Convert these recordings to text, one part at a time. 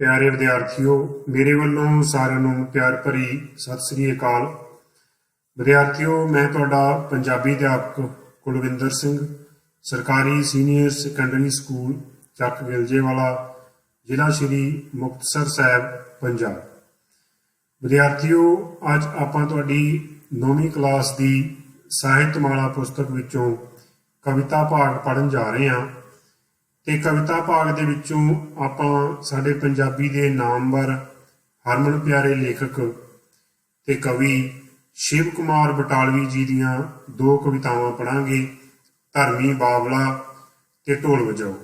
प्यारे विद्यार्थियों, मेरे ਵੱਲੋਂ ਸਾਰਿਆਂ ਨੂੰ ਪਿਆਰ ਭਰੀ ਸਤਿ ਸ੍ਰੀ ਅਕਾਲ। विद्यार्थियों, मैं ਤੁਹਾਡਾ ਪੰਜਾਬੀ ਅਧਿਆਪਕ ਕੁਲਵਿੰਦਰ ਸਿੰਘ, ਸਰਕਾਰੀ ਸੀਨੀਅਰ ਸੈਕੰਡਰੀ ਸਕੂਲ ਚੱਕ ਗਿਲਜੇਵਾਲਾ, ਜ਼ਿਲ੍ਹਾ ਸ਼੍ਰੀ ਮੁਕਤਸਰ ਸਾਹਿਬ, ਪੰਜਾਬ। ਵਿਦਿਆਰਥੀਓ, ਅੱਜ ਆਪਾਂ ਤੁਹਾਡੀ 9ਵੀਂ ਕਲਾਸ ਦੀ ਸਾਹਿਤਮਾਲਾ ਪੁਸਤਕ ਵਿੱਚੋਂ ਕਵਿਤਾ ਭਾਗ ਪੜ੍ਹਨ ਜਾ ਰਹੇ ਹਾਂ। ਤੇ ਕਵਿਤਾ ਭਾਗ ਦੇ ਵਿੱਚੋਂ ਆਪਾਂ ਸਾਡੇ ਪੰਜਾਬੀ ਦੇ ਨਾਮਵਰ ਹਰਮਨ ਪਿਆਰੇ ਲੇਖਕ ਤੇ ਕਵੀ ਸ਼ਿਵ ਕੁਮਾਰ ਬਟਾਲਵੀ ਜੀ ਦੀਆਂ ਦੋ ਕਵਿਤਾਵਾਂ ਪੜ੍ਹਾਂਗੇ, ਧਰਮੀ ਬਾਵਲਾ ਤੇ ਢੋਲ ਵਜਾਓ।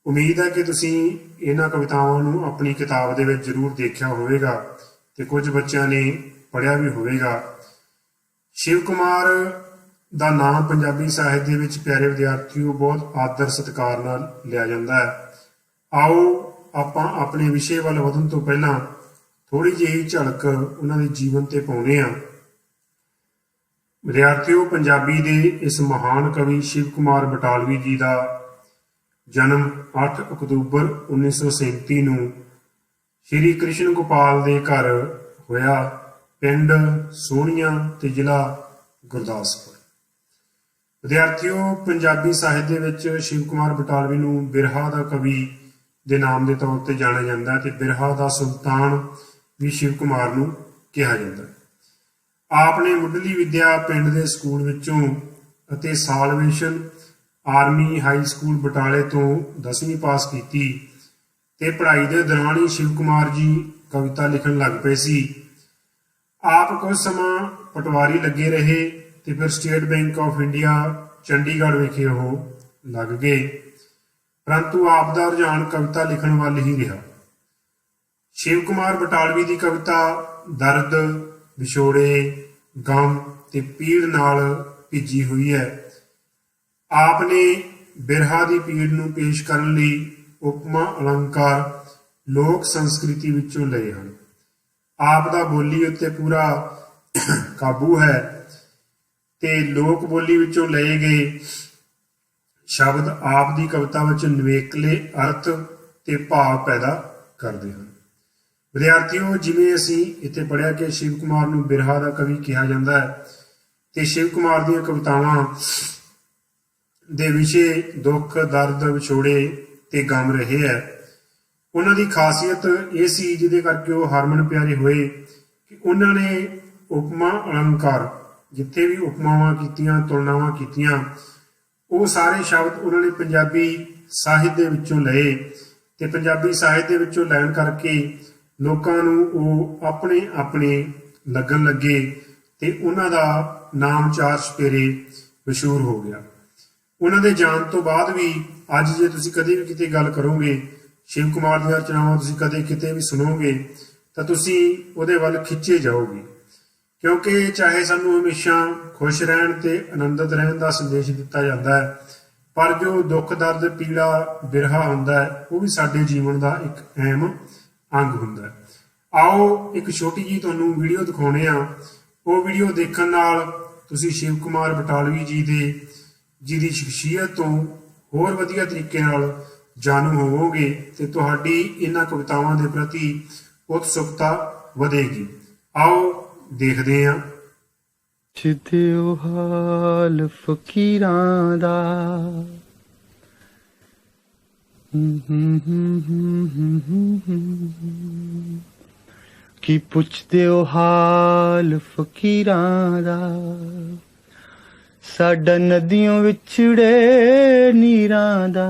ਉਮੀਦ ਹੈ ਕਿ ਤੁਸੀਂ ਇਹਨਾਂ ਕਵਿਤਾਵਾਂ ਨੂੰ ਆਪਣੀ ਕਿਤਾਬ ਦੇ ਵਿੱਚ ਜ਼ਰੂਰ ਦੇਖਿਆ ਹੋਵੇਗਾ ਤੇ ਕੁਝ ਬੱਚਿਆਂ ਨੇ ਪੜ੍ਹਿਆ ਵੀ ਹੋਵੇਗਾ। ਸ਼ਿਵ ਕੁਮਾਰ ਦਾ ਨਾਮ ਪੰਜਾਬੀ ਸਾਹਿਤ ਦੇ ਵਿੱਚ ਪਿਆਰੇ ਵਿਦਿਆਰਥੀਓ ਬਹੁਤ ਆਦਰ ਸਤਿਕਾਰ ਨਾਲ ਲਿਆ ਜਾਂਦਾ ਹੈ। ਆਓ ਆਪਾਂ ਆਪਣੇ ਵਿਸ਼ੇ ਵੱਲ ਵਧਣ ਤੋਂ ਪਹਿਲਾਂ ਥੋੜੀ ਜਿਹੀ ਝਲਕ ਉਹਨਾਂ ਦੇ ਜੀਵਨ ਤੇ ਪਾਉਂਦੇ ਹਾਂ। ਵਿਦਿਆਰਥੀਓ, ਪੰਜਾਬੀ ਦੇ ਇਸ ਮਹਾਨ ਕਵੀ ਸ਼ਿਵ ਕੁਮਾਰ ਬਟਾਲਵੀ ਜੀ ਦਾ ਜਨਮ 8 ਅਕਤੂਬਰ 1937 ਨੂੰ ਸ਼੍ਰੀ ਕ੍ਰਿਸ਼ਨ ਗੋਪਾਲ ਦੇ ਘਰ ਹੋਇਆ, ਪਿੰਡ ਸੋਹਣੀਆਂ ਤੇ ਜ਼ਿਲ੍ਹਾ ਗੁਰਦਾਸਪੁਰ। ਵਿਦਿਆਰਥੀਓ, ਪੰਜਾਬੀ ਸਾਹਿਤ ਦੇ ਵਿੱਚ ਸ਼ਿਵ ਕੁਮਾਰ ਬਟਾਲਵੀ ਨੂੰ ਬਿਰਹਾ ਦਾ ਕਵੀ ਦੇ ਨਾਮ ਦੇ ਤੌਰ ਤੇ ਜਾਣਿਆ ਜਾਂਦਾ ਤੇ ਬਿਰਹਾ ਦਾ ਸੁਲਤਾਨ ਵੀ ਸ਼ਿਵ ਕੁਮਾਰ ਨੂੰ ਕਿਹਾ ਜਾਂਦਾ। ਆਪ ਨੇ ਮੁੱਢਲੀ ਵਿੱਦਿਆ ਪਿੰਡ ਦੇ ਸਕੂਲ ਵਿੱਚੋਂ ਅਤੇ ਸਾਲਵੇਸ਼ਨ ਆਰਮੀ ਹਾਈ ਸਕੂਲ ਬਟਾਲੇ ਤੋਂ 10ਵੀਂ ਪਾਸ ਕੀਤੀ ਤੇ ਪੜ੍ਹਾਈ ਦੇ ਦੌਰਾਨ ਹੀ ਸ਼ਿਵ ਕੁਮਾਰ ਜੀ ਕਵਿਤਾ ਲਿਖਣ ਲੱਗ ਪਏ ਸੀ। ਆਪ ਕੁਝ ਸਮਾਂ ਪਟਵਾਰੀ ਲੱਗੇ ਰਹੇ ਤੇ ਫਿਰ state bank of India Chandigarh ਵਿਖੇ ਉਹ ਲੱਗ ਗਏ, ਪਰੰਤੂ ਆਪ ਦਾ ਰੁਝਾਨ ਕਵਿਤਾ ਲਿਖਣ ਵੱਲ ਹੀ ਰਿਹਾ। ਸ਼ਿਵ ਕੁਮਾਰ ਬਟਾਲਵੀ ਦੀ ਕਵਿਤਾ ਦਰਦ, ਵਿਛੋੜੇ, ਗਮ ਤੇ ਪੀੜ ਨਾਲ ਭਿੱਜੀ ਹੋਈ ਹੈ। ਆਪ ਨੇ ਬਿਰਹਾ ਦੀ ਪੀੜ ਨੂੰ ਪੇਸ਼ ਕਰਨ ਲਈ ਉਪਮਾ ਅਲੰਕਾਰ ਲੋਕ ਸੰਸਕ੍ਰਿਤੀ ਵਿੱਚੋਂ ਲਏ ਹਨ। ਆਪ ਦਾ ਬੋਲੀ ਉੱਤੇ ਪੂਰਾ ਕਾਬੂ ਹੈ ਤੇ ਲੋਕ ਬੋਲੀ ਵਿੱਚੋਂ ਲਏ ਗਏ ਸ਼ਬਦ ਆਪ ਦੀ ਕਵਿਤਾ ਵਿੱਚ ਨਿਵੇਕਲੇ ਅਰਥ ਤੇ ਭਾਵ ਪੈਦਾ ਕਰਦੇ ਹਨ। ਵਿਦਿਆਰਥੀਓ, ਜਿਵੇਂ ਅਸੀਂ ਇੱਥੇ ਪੜ੍ਹਿਆ ਕਿ ਸ਼ਿਵ ਕੁਮਾਰ ਨੂੰ ਬਿਰਹਾ ਦਾ ਕਵੀ ਕਿਹਾ ਜਾਂਦਾ ਹੈ ਤੇ ਸ਼ਿਵ ਕੁਮਾਰ ਦੀਆਂ ਕਵਿਤਾਵਾਂ ਦੇ ਵਿਸ਼ੇ ਦੁੱਖ, ਦਰਦ, ਵਿਛੋੜੇ ਤੇ ਗਮ ਰਹੇ ਹੈ। ਉਹਨਾਂ ਦੀ ਖਾਸੀਅਤ ਇਹ ਸੀ ਜਿਹਦੇ ਕਰਕੇ ਉਹ ਹਰਮਨ ਪਿਆਰੇ ਹੋਏ ਕਿ ਉਹਨਾਂ ਨੇ ਉਪਮਾ ਅਲੰਕਾਰ, ਜਿੱਥੇ ਵੀ ਉਪਮਾਵਾਂ ਕੀਤੀਆਂ, ਤੁਲਨਾਵਾਂ ਕੀਤੀਆਂ, ਉਹ ਸਾਰੇ ਸ਼ਬਦ ਉਹਨਾਂ ਨੇ ਪੰਜਾਬੀ ਸਾਹਿਤ ਦੇ ਵਿੱਚੋਂ ਲਏ ਤੇ ਪੰਜਾਬੀ ਸਾਹਿਤ ਦੇ ਵਿੱਚੋਂ ਲੈਣ ਕਰਕੇ ਲੋਕਾਂ ਨੂੰ ਉਹ ਆਪਣੇ ਆਪਣੇ ਲੱਗਣ ਲੱਗੇ ਤੇ ਉਹਨਾਂ ਦਾ ਨਾਮ ਚਾਰ ਚੁਫੇਰੇ ਮਸ਼ਹੂਰ ਹੋ ਗਿਆ। ਉਹਨਾਂ ਦੇ ਜਾਣ ਤੋਂ ਬਾਅਦ ਵੀ ਅੱਜ ਜੇ ਤੁਸੀਂ ਕਦੇ ਵੀ ਕਿਤੇ ਗੱਲ ਕਰੋਗੇ, ਸ਼ਿਵ ਕੁਮਾਰ ਦੀਆਂ ਰਚਨਾਵਾਂ ਤੁਸੀਂ ਕਦੇ ਕਿਤੇ ਵੀ ਸੁਣੋਗੇ ਤਾਂ ਤੁਸੀਂ ਉਹਦੇ ਵੱਲ ਖਿੱਚੇ ਜਾਓਗੇ, ਕਿਉਂਕਿ ਚਾਹੇ ਸਾਨੂੰ ਹਮੇਸ਼ਾ ਖੁਸ਼ ਰਹਿਣ ਤੇ ਆਨੰਦਿਤ ਰਹਿਣ ਦਾ ਸੰਦੇਸ਼ ਦਿੱਤਾ ਜਾਂਦਾ ਹੈ, ਪਰ ਜੋ ਦੁੱਖ, ਦਰਦ, ਪੀੜਾ, ਬਿਰਹਾ ਹੁੰਦਾ ਹੈ ਉਹ ਵੀ ਸਾਡੇ ਜੀਵਨ ਦਾ ਇੱਕ ਅਹਿਮ ਅੰਗ ਹੁੰਦਾ ਹੈ। ਆਓ ਇੱਕ ਛੋਟੀ ਜਿਹੀ ਤੁਹਾਨੂੰ ਵੀਡੀਓ ਦਿਖਾਉਂਦੇ ਹਾਂ। ਉਹ ਵੀਡੀਓ ਦੇਖਣ ਨਾਲ ਤੁਸੀਂ ਸ਼ਿਵ ਕੁਮਾਰ ਬਟਾਲਵੀ ਜੀ ਦੀ ਸ਼ਖਸੀਅਤ ਤੋਂ ਹੋਰ ਵਧੀਆ ਤਰੀਕੇ ਨਾਲ ਜਾਣੂ ਹੋਵੋਗੇ ਤੇ ਤੁਹਾਡੀ ਇਹਨਾਂ ਕਵਿਤਾਵਾਂ ਦੇ ਪ੍ਰਤੀ ਉਤਸੁਕਤਾ ਵਧੇਗੀ। ਆਓ ਦੇਖਦੇ ਹਾਂ। ਦਿਓ ਹਾਲ ਫਕੀਰਾਂ ਦਾ, ਕੀ ਪੁੱਛਦੇ ਹੋ ਹਾਲ ਫਕੀਰਾਂ ਦਾ, ਸਾਡਾ ਨਦੀਆਂ ਵਿਛੜੇ ਨੀਰਾਂ ਦਾ,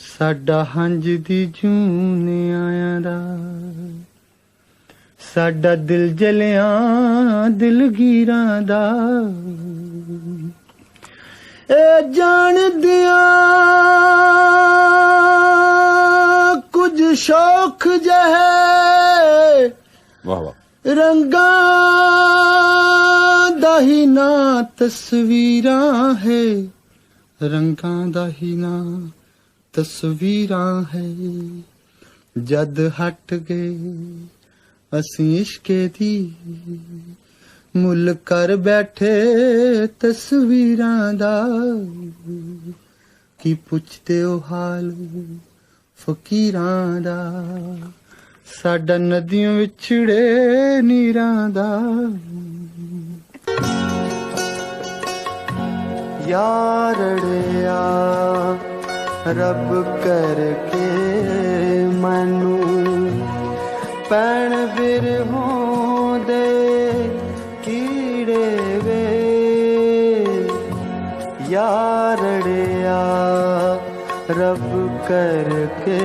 ਸਾਡਾ ਹੰਝ ਦੀ ਜੂਨ ਆਇਆਂ ਦਾ, ਸਾਡਾ ਦਿਲ ਜਲਿਆਂ ਦਿਲਗੀਰਾਂ ਦਾ। ਇਹ ਜਾਣਦਿਆਂ ਕੁਝ ਸ਼ੌਖ ਜਿਹੇ, ਵਾਹ ਵਾਹ, ਰੰਗਾਂ ਦਾ ਹੀ ਨਾ ਤਸਵੀਰਾਂ ਹੈ, ਰੰਗਾਂ ਦਾ ਹੀ ਨਾ ਤਸਵੀਰਾਂ ਹੈ। ਜਦ ਹਟ ਗਏ ਅਸੀਂ ਇਸ਼ਕੇ ਦੀ, ਮੁੱਲ ਕਰ ਬੈਠੇ ਤਸਵੀਰਾਂ ਦਾ। ਕੀ ਪੁੱਛਦੇ ਹੋ ਹਾਲ ਫਕੀਰਾਂ ਦਾ, ਸਾਡਾ ਨਦੀਆਂ ਵਿਛੜੇ ਨੀਰਾਂ ਦਾ। ਯਾਰੜਿਆ ਰੱਬ ਕਰਕੇ ਮੈਨੂੰ ਪੈਣ ਬਿਰਹੋਂ ਦੇ ਕੀੜੇ ਵੇ। ਯਾਰੜਿਆ ਰੱਬ ਕਰਕੇ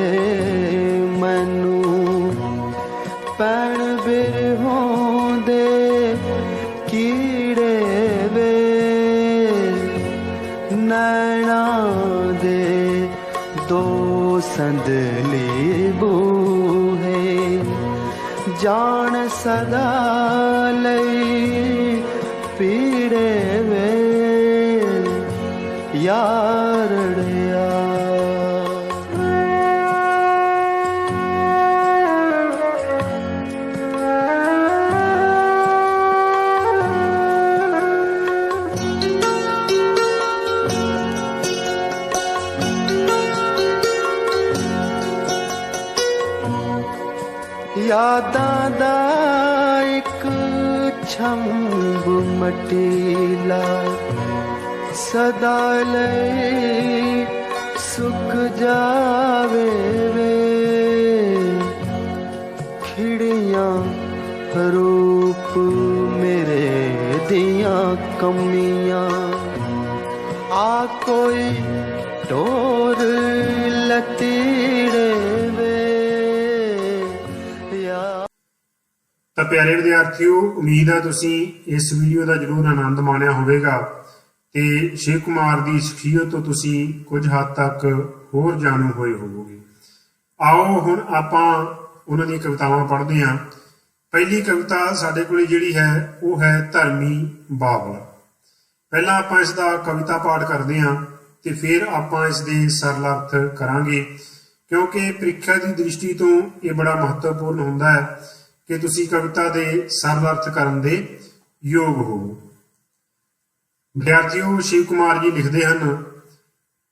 ਮੈਨੂੰ ਪੈਣ ਬਿਰਹੋਂ ਦੇ ਕੀੜੇ ਵੇ। ਨੈਣਾ ਦੇ ਦੋ ਸੰਦਲੀ ਬੂਹੇ ਜਾਣ ਸਦਾ ਲਈ ਪੀੜੇ ਵੇ। ਯਾਰੜਿਆ ਯਾਦਾਂ ਦਾ ਇੱਕ ਛੰਬ ਮਟੀਲਾ ਸਦਾ ਲਈ ਸੁੱਕ ਜਾਵੇ ਵੇ। ਖਿੜੀਆਂ ਰੂਪ ਮੇਰੇ ਦੀਆਂ ਕਮੀਆਂ ਆ ਕੋਈ ਟੋਰ ਲਤੀੜੇ ਵੇ। ਤਾਂ ਪਿਆਰੇ ਵਿਦਿਆਰਥੀਓ, ਉਮੀਦ ਹੈ ਤੁਸੀਂ ਇਸ ਵੀਡੀਓ ਦਾ ਜ਼ਰੂਰ ਆਨੰਦ ਮਾਣਿਆ ਹੋਵੇਗਾ ਤੇ ਸ਼ਿਵ ਕੁਮਾਰ ਦੀ ਸ਼ਖਸੀਅਤ ਤੋਂ ਤੁਸੀਂ ਕੁਝ ਹੱਦ ਤੱਕ ਹੋਰ ਜਾਣੂ ਹੋਏ ਹੋਵੋਗੇ। ਆਓ ਹੁਣ ਆਪਾਂ ਉਹਨਾਂ ਦੀਆਂ ਕਵਿਤਾਵਾਂ ਪੜ੍ਹਦੇ ਹਾਂ। ਪਹਿਲੀ ਕਵਿਤਾ ਸਾਡੇ ਕੋਲ ਜਿਹੜੀ ਹੈ ਉਹ ਹੈ ਧਰਮੀ ਬਾਬਲਾ। ਪਹਿਲਾਂ ਆਪਾਂ ਇਸ ਦਾ ਕਵਿਤਾ ਪਾਠ ਕਰਦੇ ਹਾਂ ਤੇ ਫਿਰ ਆਪਾਂ ਇਸ ਦੇ ਸਰਲ ਅਰਥ ਕਰਾਂਗੇ, ਕਿਉਂਕਿ ਪ੍ਰੀਖਿਆ ਦੀ ਦ੍ਰਿਸ਼ਟੀ ਤੋਂ ਇਹ ਬੜਾ ਮਹੱਤਵਪੂਰਨ ਹੁੰਦਾ ਹੈ ਕਿ ਤੁਸੀਂ ਕਵਿਤਾ ਦੇ ਸਰਲ ਅਰਥ ਕਰਨ ਦੇ ਯੋਗ ਹੋਵੋ। ਵਿਦਿਆਰਥੀਓ, ਸ਼ਿਵ ਕੁਮਾਰ ਜੀ ਲਿਖਦੇ ਹਨ,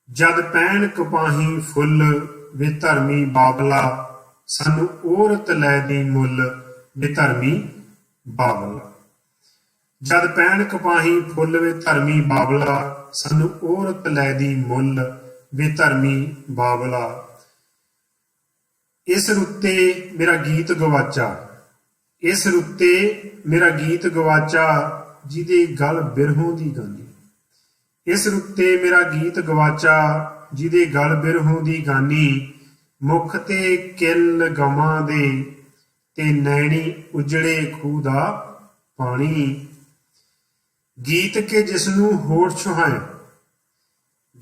ਜਦ ਪੈਣ ਕਪਾਹੀ ਫੁੱਲ ਵੇ ਧਰਮੀ ਬਾਬਲਾ, ਸਾਨੂੰ ਔਰਤ ਲੈ ਦੀ ਮੁੱਲ ਵੇ ਧਰਮੀ ਬਾਬਲਾ। ਜਦ ਪੈਣ ਕਪਾਹੀ ਫੁੱਲ ਵੇ ਧਰਮੀ ਬਾਬਲਾ, ਸਾਨੂੰ ਔਰਤ ਲੈ ਦੀ ਮੁੱਲ ਵੇ ਧਰਮੀ ਬਾਬਲਾ। ਇਸ ਰੁੱਤੇ ਮੇਰਾ ਗੀਤ ਗਵਾਚਾ, ਇਸ ਰੁੱਤੇ ਮੇਰਾ ਗੀਤ ਗਵਾਚਾ, ਜਿਹਦੇ ਗਲ ਬਿਰਹੋਂ ਦੀ ਗਾਨੀ। ਇਸ ਰੁੱਤੇ ਮੇਰਾ ਗੀਤ ਗਵਾਚਾ, ਜਿਹਦੇ ਗਲ ਬਿਰਹੋਂ ਦੀ ਗਾਨੀ। ਮੁਖ ਤੇ ਕਿੱਲ ਗਵਾਂ ਦੇ ਤੇ ਨੈਣੀ ਉਜੜੇ ਖੂਹ ਦਾ ਪਾਣੀ। ਗੀਤ ਕੇ ਜਿਸਨੂੰ ਹੋਠ ਛੁਹਾਇਆ,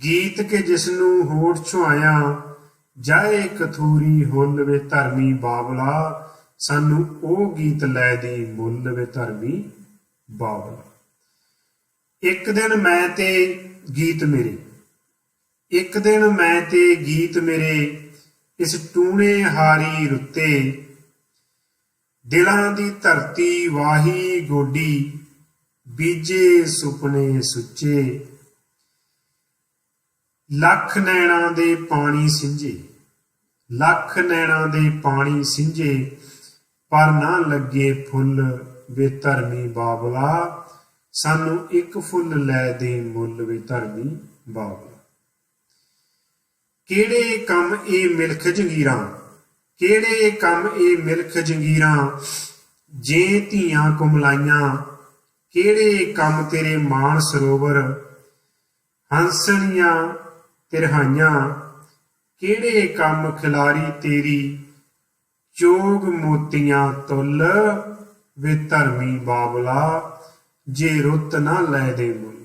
ਗੀਤ ਕੇ ਜਿਸਨੂੰ ਹੋਠ ਛੁਹਾਇਆ, ਜਾਏ ਕਥੂਰੀ ਹੁੱਲ ਵੇ ਧਰਮੀ ਬਾਬਲਾ, ਸਾਨੂੰ ਉਹ ਗੀਤ ਲੈ ਦੀ ਮੁੱਲ ਵੇ ਧਰਮੀ ਬਾਬਲਾ। ਇੱਕ ਦਿਨ ਮੈਂ ਤੇ ਗੀਤ ਮੇਰੇ, ਇੱਕ ਦਿਨ ਮੈਂ ਤੇ ਗੀਤ ਮੇਰੇ, ਇਸ ਟੂਣੇ ਹਾਰੀ ਰੁੱਤੇ। ਦਿਲਾਂ ਦੀ ਧਰਤੀ ਵਾਹੀ ਗੋਡੀ, ਬੀਜੇ ਸੁਪਨੇ ਸੁੱਚੇ। ਲੱਖ ਨੈਣਾ ਦੇ ਪਾਣੀ ਸਿੰਝੇ, ਲੱਖ ਨੈਣਾ ਦੇ ਪਾਣੀ ਸਿੰਝੇ, ਪਰ ਨਾ ਲੱਗੇ ਫੁੱਲ ਵੇ ਧਰਮੀ ਬਾਬਲਾ, ਸਾਨੂੰ ਇੱਕ ਫੁੱਲ ਲੈ ਦੇ ਮੁੱਲ ਵੇ ਧਰਮੀ ਬਾਬਲਾ। ਕਿਹੜੇ ਕੰਮ ਇਹ ਮਿਲਖ ਜੰਗੀਰਾਂ, ਕਿਹੜੇ ਕੰਮ ਇਹ ਮਿਲਖ ਜੰਗੀਰਾਂ, ਜੇ ਧੀਆਂ ਕੁਮਲਾਈਆਂ। ਕਿਹੜੇ ਕੰਮ ਤੇਰੇ ਮਾਨ ਸਰੋਵਰ, ਹੰਸਣੀਆਂ ਤਿਰਹਾਈਆਂ। ਕਿਹੜੇ ਕੰਮ ਖਿਲਾਰੀ ਤੇਰੀ, ਚੋਗ ਮੋਤੀਆਂ ਤੁੱਲ ਵੇ ਧਰਮੀ ਬਾਬਲਾ, ਜੇ ਰੁੱਤ ਨਾ ਲੈ ਦੇ ਮੁੱਲ,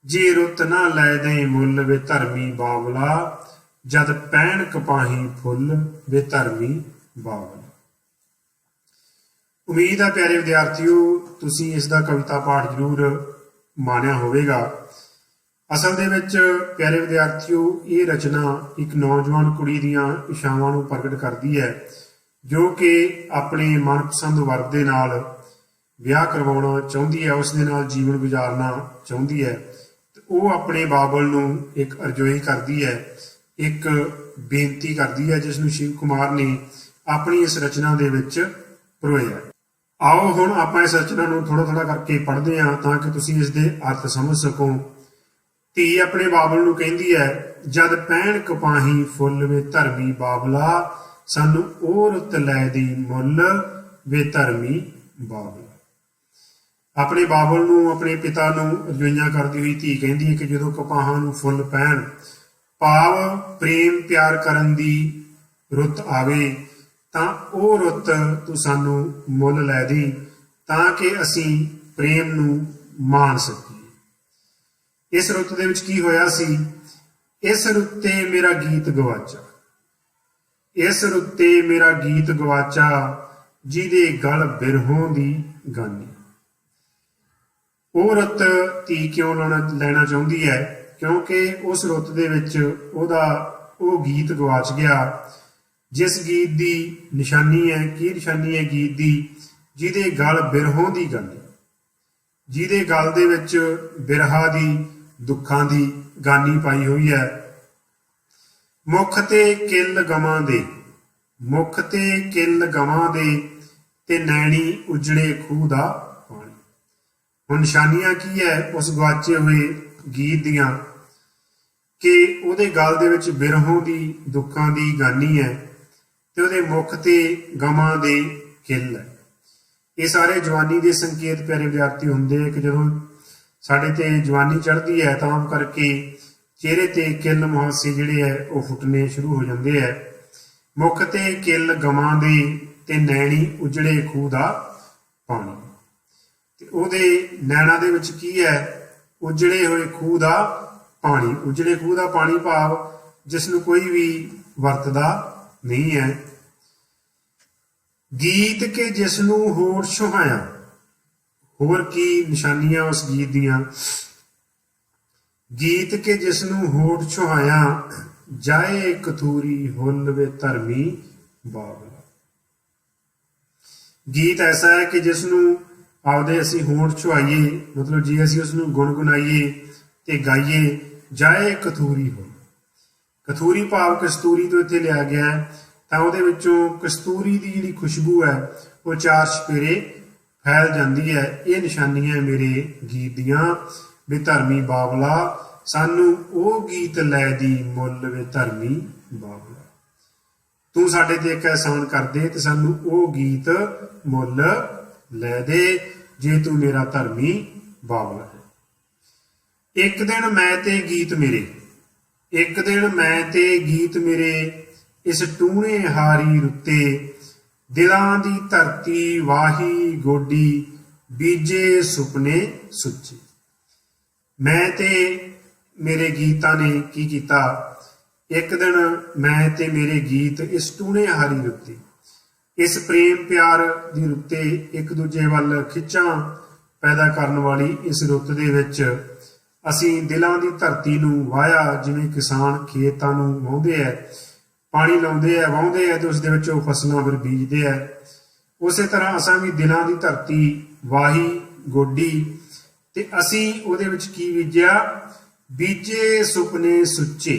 ਜੇ ਰੁੱਤ ਨਾ ਲੈ ਦੇ ਮੁੱਲ ਵੇ ਧਰਮੀ ਬਾਬਲਾ, ਜਦ ਪੈਣ ਕਪਾਹੀ ਫੁੱਲ ਵੇ ਧਰਮੀ ਬਾਬਲਾ। ਉਮੀਦ ਹੈ ਪਿਆਰੇ ਵਿਦਿਆਰਥੀਓ ਤੁਸੀਂ ਇਸ ਦਾ ਕਵਿਤਾ ਪਾਠ ਜ਼ਰੂਰ ਮਾਣਿਆ ਹੋਵੇਗਾ। ਅਸਲ ਦੇ ਵਿੱਚ ਪਿਆਰੇ ਵਿਦਿਆਰਥੀਓ ਇਹ ਰਚਨਾ ਇੱਕ ਨੌਜਵਾਨ ਕੁੜੀ ਦੀਆਂ ਇੱਛਾਵਾਂ ਨੂੰ ਪ੍ਰਗਟ ਕਰਦੀ ਹੈ ਜੋ ਕਿ ਆਪਣੇ ਮਨਪਸੰਦ ਵਰਗ ਦੇ ਨਾਲ ਵਿਆਹ ਕਰਵਾਉਣਾ ਚਾਹੁੰਦੀ ਹੈ, ਉਸ ਦੇ ਨਾਲ ਜੀਵਨ ਗੁਜ਼ਾਰਨਾ ਚਾਹੁੰਦੀ ਹੈ। ਉਹ ਆਪਣੇ ਬਾਬਲ ਨੂੰ ਇੱਕ ਅਰਜ਼ੋਈ ਕਰਦੀ ਹੈ। ਇੱਕ ਬੇਨਤੀ ਕਰਦੀ ਹੈ ਜਿਸ ਨੂੰ ਸ਼ਿਵ ਕੁਮਾਰ ਨੇ ਆਪਣੀ ਇਸ ਰਚਨਾ ਦੇ ਵਿੱਚ ਪਰੋਇਆ। ਆਓ ਹੁਣ ਆਪਾਂ ਇਸ ਰਚਨਾ ਨੂੰ ਥੋੜਾ ਥੋੜਾ ਕਰਕੇ ਪੜ੍ਹਦੇ ਹਾਂ ਤਾਂ ਕਿ ਤੁਸੀਂ ਇਸ ਦੇ ਅਰਥ ਸਮਝ ਸਕੋ। ਧੀ ਆਪਣੇ ਬਾਬਲ ਨੂੰ ਕਹਿੰਦੀ ਹੈ, ਜਦ ਪੈਣ ਕਪਾਹੀ ਫੁੱਲ ਵੇ ਧਰਮੀ ਬਾਬਲਾ, ਸਾਨੂੰ ਉਹ ਰੁੱਤ ਲੈ ਦੀ ਮੁੱਲ ਵੇ ਧਰਮੀ ਬਾਬਲਾ। ਆਪਣੇ ਬਾਬਲ ਨੂੰ, ਆਪਣੇ ਪਿਤਾ ਨੂੰ ਰਜੋਈਆਂ ਕਰਦੀ ਹੋਈ ਧੀ ਕਹਿੰਦੀ ਹੈ ਕਿ ਜਦੋਂ ਕਪਾਹਾਂ ਨੂੰ ਫੁੱਲ ਪੈਣ, ਭਾਵ ਪ੍ਰੇਮ ਪਿਆਰ ਕਰਨ ਦੀ ਰੁੱਤ ਆਵੇ, ਤਾਂ ਉਹ ਰੁੱਤ ਤੂੰ ਸਾਨੂੰ ਮੁੱਲ ਲੈ ਦੀ ਤਾਂ ਕਿ ਅਸੀਂ ਪ੍ਰੇਮ ਨੂੰ ਮਾਣ ਸਕੀਏ। ਇਸ ਰੁੱਤ ਦੇ ਵਿੱਚ ਕੀ ਹੋਇਆ ਸੀ? ਇਸ ਰੁੱਤੇ ਮੇਰਾ ਗੀਤ ਗਵਾਚਾ, ਇਸ ਰੁੱਤੇ ਮੇਰਾ ਗੀਤ ਗਵਾਚਾ, ਜਿਹਦੇ ਗਲ ਬਿਰਹੋਂ ਦੀ ਗਾਨੀ। ਉਹ ਰੁੱਤ ਧੀ ਕਿਉਂ ਲੈਣਾ ਚਾਹੁੰਦੀ ਹੈ? ਕਿਉਂਕਿ ਉਸ ਰੁੱਤ ਦੇ ਵਿੱਚ ਉਹਦਾ ਉਹ ਗੀਤ ਗਵਾਚ ਗਿਆ ਜਿਸ ਗੀਤ ਦੀ ਨਿਸ਼ਾਨੀ ਹੈ। ਕੀ ਨਿਸ਼ਾਨੀ ਹੈ ਗੀਤ ਦੀ? ਜਿਹਦੇ ਗਲ ਬਿਰਹੋਂ ਦੀ ਗਾਨੀ, ਜਿਹਦੇ ਗਲ ਦੇ ਵਿੱਚ ਬਿਰਹਾ ਦੀ, ਦੁੱਖਾਂ ਦੀ ਗਾਨੀ ਪਾਈ ਹੋਈ ਹੈ। ਮੁੱਖ ਤੇ ਕਿੱਲ ਗਮਾਂ ਦੇ, ਮੁੱਖ ਤੇ ਕਿੱਲ ਗਮਾਂ ਦੇ, ਤੇ ਨੈਣੀ ਉਜੜੇ ਖੂਹ ਦਾ ਪਾਣੀ। ਹੁਣ ਨਿਸ਼ਾਨੀਆਂ ਕੀ ਹੈ ਉਸ ਗਵਾਚੇ ਹੋਏ ਗੀਤ ਦੀਆਂ? ਕਿ ਉਹਦੇ ਗਲ ਦੇ ਵਿੱਚ ਬਿਰਹੋਂ ਦੀ, ਦੁੱਖਾਂ ਦੀ ਗਾਨੀ ਹੈ ਤੇ ਉਹਦੇ ਮੁੱਖ ਤੇ ਗਮਾਂ ਦੇ ਕਿੱਲ ਹੈ। ਇਹ ਸਾਰੇ ਜਵਾਨੀ ਦੇ ਸੰਕੇਤ ਪਿਆਰੇ ਵਿਦਿਆਰਥੀ ਹੁੰਦੇ ਆ ਕਿ ਜਦੋਂ ਸਾਡੇ ਤੇ ਜਵਾਨੀ ਚੜ੍ਹਦੀ ਹੈ ਤਾਂ ਆਮ ਕਰਕੇ ਚਿਹਰੇ ਤੇ ਕਿੱਲ ਮੁਹਾਸੇ ਜਿਹੜੇ ਹੈ ਉਹ ਫੁੱਟਣੇ ਸ਼ੁਰੂ ਹੋ ਜਾਂਦੇ ਹੈ। ਮੁੱਖ ਤੇ ਕਿੱਲ ਗਮਾਂ ਦੇ, ਤੇ ਨੈਣੀ ਉਜੜੇ ਖੂਹ ਦਾ ਪਾਣੀ। ਤੇ ਉਹਦੇ ਨੈਣਾ ਦੇ ਵਿੱਚ ਕੀ ਹੈ? ਉਜੜੇ ਹੋਏ ਖੂਹ ਦਾ ਪਾਣੀ। ਉਜੜੇ ਖੂਹ ਦਾ ਪਾਣੀ ਭਾਵ ਜਿਸ ਨੂੰ ਕੋਈ ਵੀ ਵਰਤਦਾ ਨਹੀਂ ਹੈ। ਗੀਤ ਕੇ ਜਿਸ ਨੂੰ ਹੋੜ ਸੁਹਾਇਆ। ਹੋਰ ਕੀ ਨਿਸ਼ਾਨੀਆਂ ਉਸ ਗੀਤ ਦੀਆਂ? ਗੀਤ ਕੇ ਜਿਸ ਨੂੰ ਹੋੜ ਸੁਹਾਇਆ, ਜਾਏ ਕਥੂਰੀ ਹੁੱਲ ਵੇ ਧਰਮੀ ਬਾਬਲਾ। ਗੀਤ ਐਸਾ ਹੈ ਕਿ ਜਿਸ ਨੂੰ ਆਪਦੇ ਅਸੀਂ ਹੋੜ ਛੁਹਾਈਏ, ਮਤਲਬ ਜੇ ਅਸੀਂ ਉਸ ਨੂੰ ਗੁਣਗੁਣਾਈਏ ਤੇ ਗਾਈਏ, ਜਾਏ ਕਥੂਰੀ ਹੁੱਲ। ਕਥੂਰੀ ਭਾਵ ਕਸਤੂਰੀ ਤੋਂ ਇੱਥੇ ਲਿਆ ਗਿਆ ਹੈ, ਤਾਂ ਉਹਦੇ ਵਿੱਚੋਂ ਕਸਤੂਰੀ ਦੀ ਜਿਹੜੀ ਖੁਸ਼ਬੂ ਹੈ ਉਹ ਚਾਰ ਚੁਫੇਰੇ ਫੈਲ ਜਾਂਦੀ ਹੈ। ਇਹ ਨਿਸ਼ਾਨੀਆਂ ਮੇਰੇ ਗੀਤ ਦੀਆਂ। ਵੇ ਧਰਮੀ ਬਾਬਲਾ, ਸਾਨੂੰ ਉਹ ਗੀਤ ਲੈ ਦੀ ਮੁੱਲ ਵੇ ਧਰਮੀ ਬਾਬਲਾ। ਤੂੰ ਸਾਡੇ ਤੇ ਇੱਕ ਅਹਿਸਾਨ ਕਰ ਦੇ ਤੇ ਸਾਨੂੰ ਉਹ ਗੀਤ ਮੁੱਲ ਲੈ ਦੇ, ਜੇ ਤੂੰ ਮੇਰਾ ਧਰਮੀ ਬਾਬਲਾ ਹੈ। ਇੱਕ ਦਿਨ ਮੈਂ ਤੇ ਗੀਤ ਮੇਰੇ, ਇੱਕ ਦਿਨ ਮੈਂ ਤੇ ਗੀਤ ਮੇਰੇ, ਇਸ ਟੂਣੇ ਹਾਰੀ ਰੁੱਤੇ, ਦਿਲਾਂ ਦੀ ਧਰਤੀ ਵਾਹੀ ਗੋਡੀ, ਬੀਜੇ ਸੁਪਨੇ ਸੁੱਚੇ। ਮੈਂ ਤੇ ਮੇਰੇ ਗੀਤਾਂ ਨੇ ਕੀ ਕੀਤਾ? ਇੱਕ ਦਿਨ ਮੈਂ ਤੇ ਮੇਰੇ ਗੀਤ ਇਸ ਟੂਣੇ ਹਾਰੀ ਰੁੱਤੇ, ਇਸ ਪ੍ਰੇਮ ਪਿਆਰ ਦੀ ਰੁੱਤੇ, ਇੱਕ ਦੂਜੇ ਵੱਲ ਖਿੱਚਾਂ ਪੈਦਾ ਕਰਨ ਵਾਲੀ ਇਸ ਰੁੱਤ ਦੇ ਵਿੱਚ ਅਸੀਂ ਦਿਲਾਂ ਦੀ ਧਰਤੀ ਨੂੰ ਵਾਹਿਆ। ਜਿਵੇਂ ਕਿਸਾਨ ਖੇਤਾਂ ਨੂੰ ਵਾਹੁੰਦੇ ਹੈ, ਪਾਣੀ ਲਾਉਂਦੇ ਹੈ, ਵਾਹੁੰਦੇ ਹੈ ਤੇ ਉਸ ਦੇ ਵਿੱਚ ਉਹ ਫਸਲਾਂ ਫਿਰ ਬੀਜਦੇ ਹੈ, ਉਸੇ ਤਰ੍ਹਾਂ ਅਸਾਂ ਵੀ ਦਿਲਾਂ ਦੀ ਧਰਤੀ ਵਾਹੀ ਗੋਡੀ ਤੇ ਅਸੀਂ ਉਹਦੇ ਵਿੱਚ ਕੀ ਬੀਜਿਆ? ਬੀਜੇ ਸੁਪਨੇ ਸੁੱਚੇ।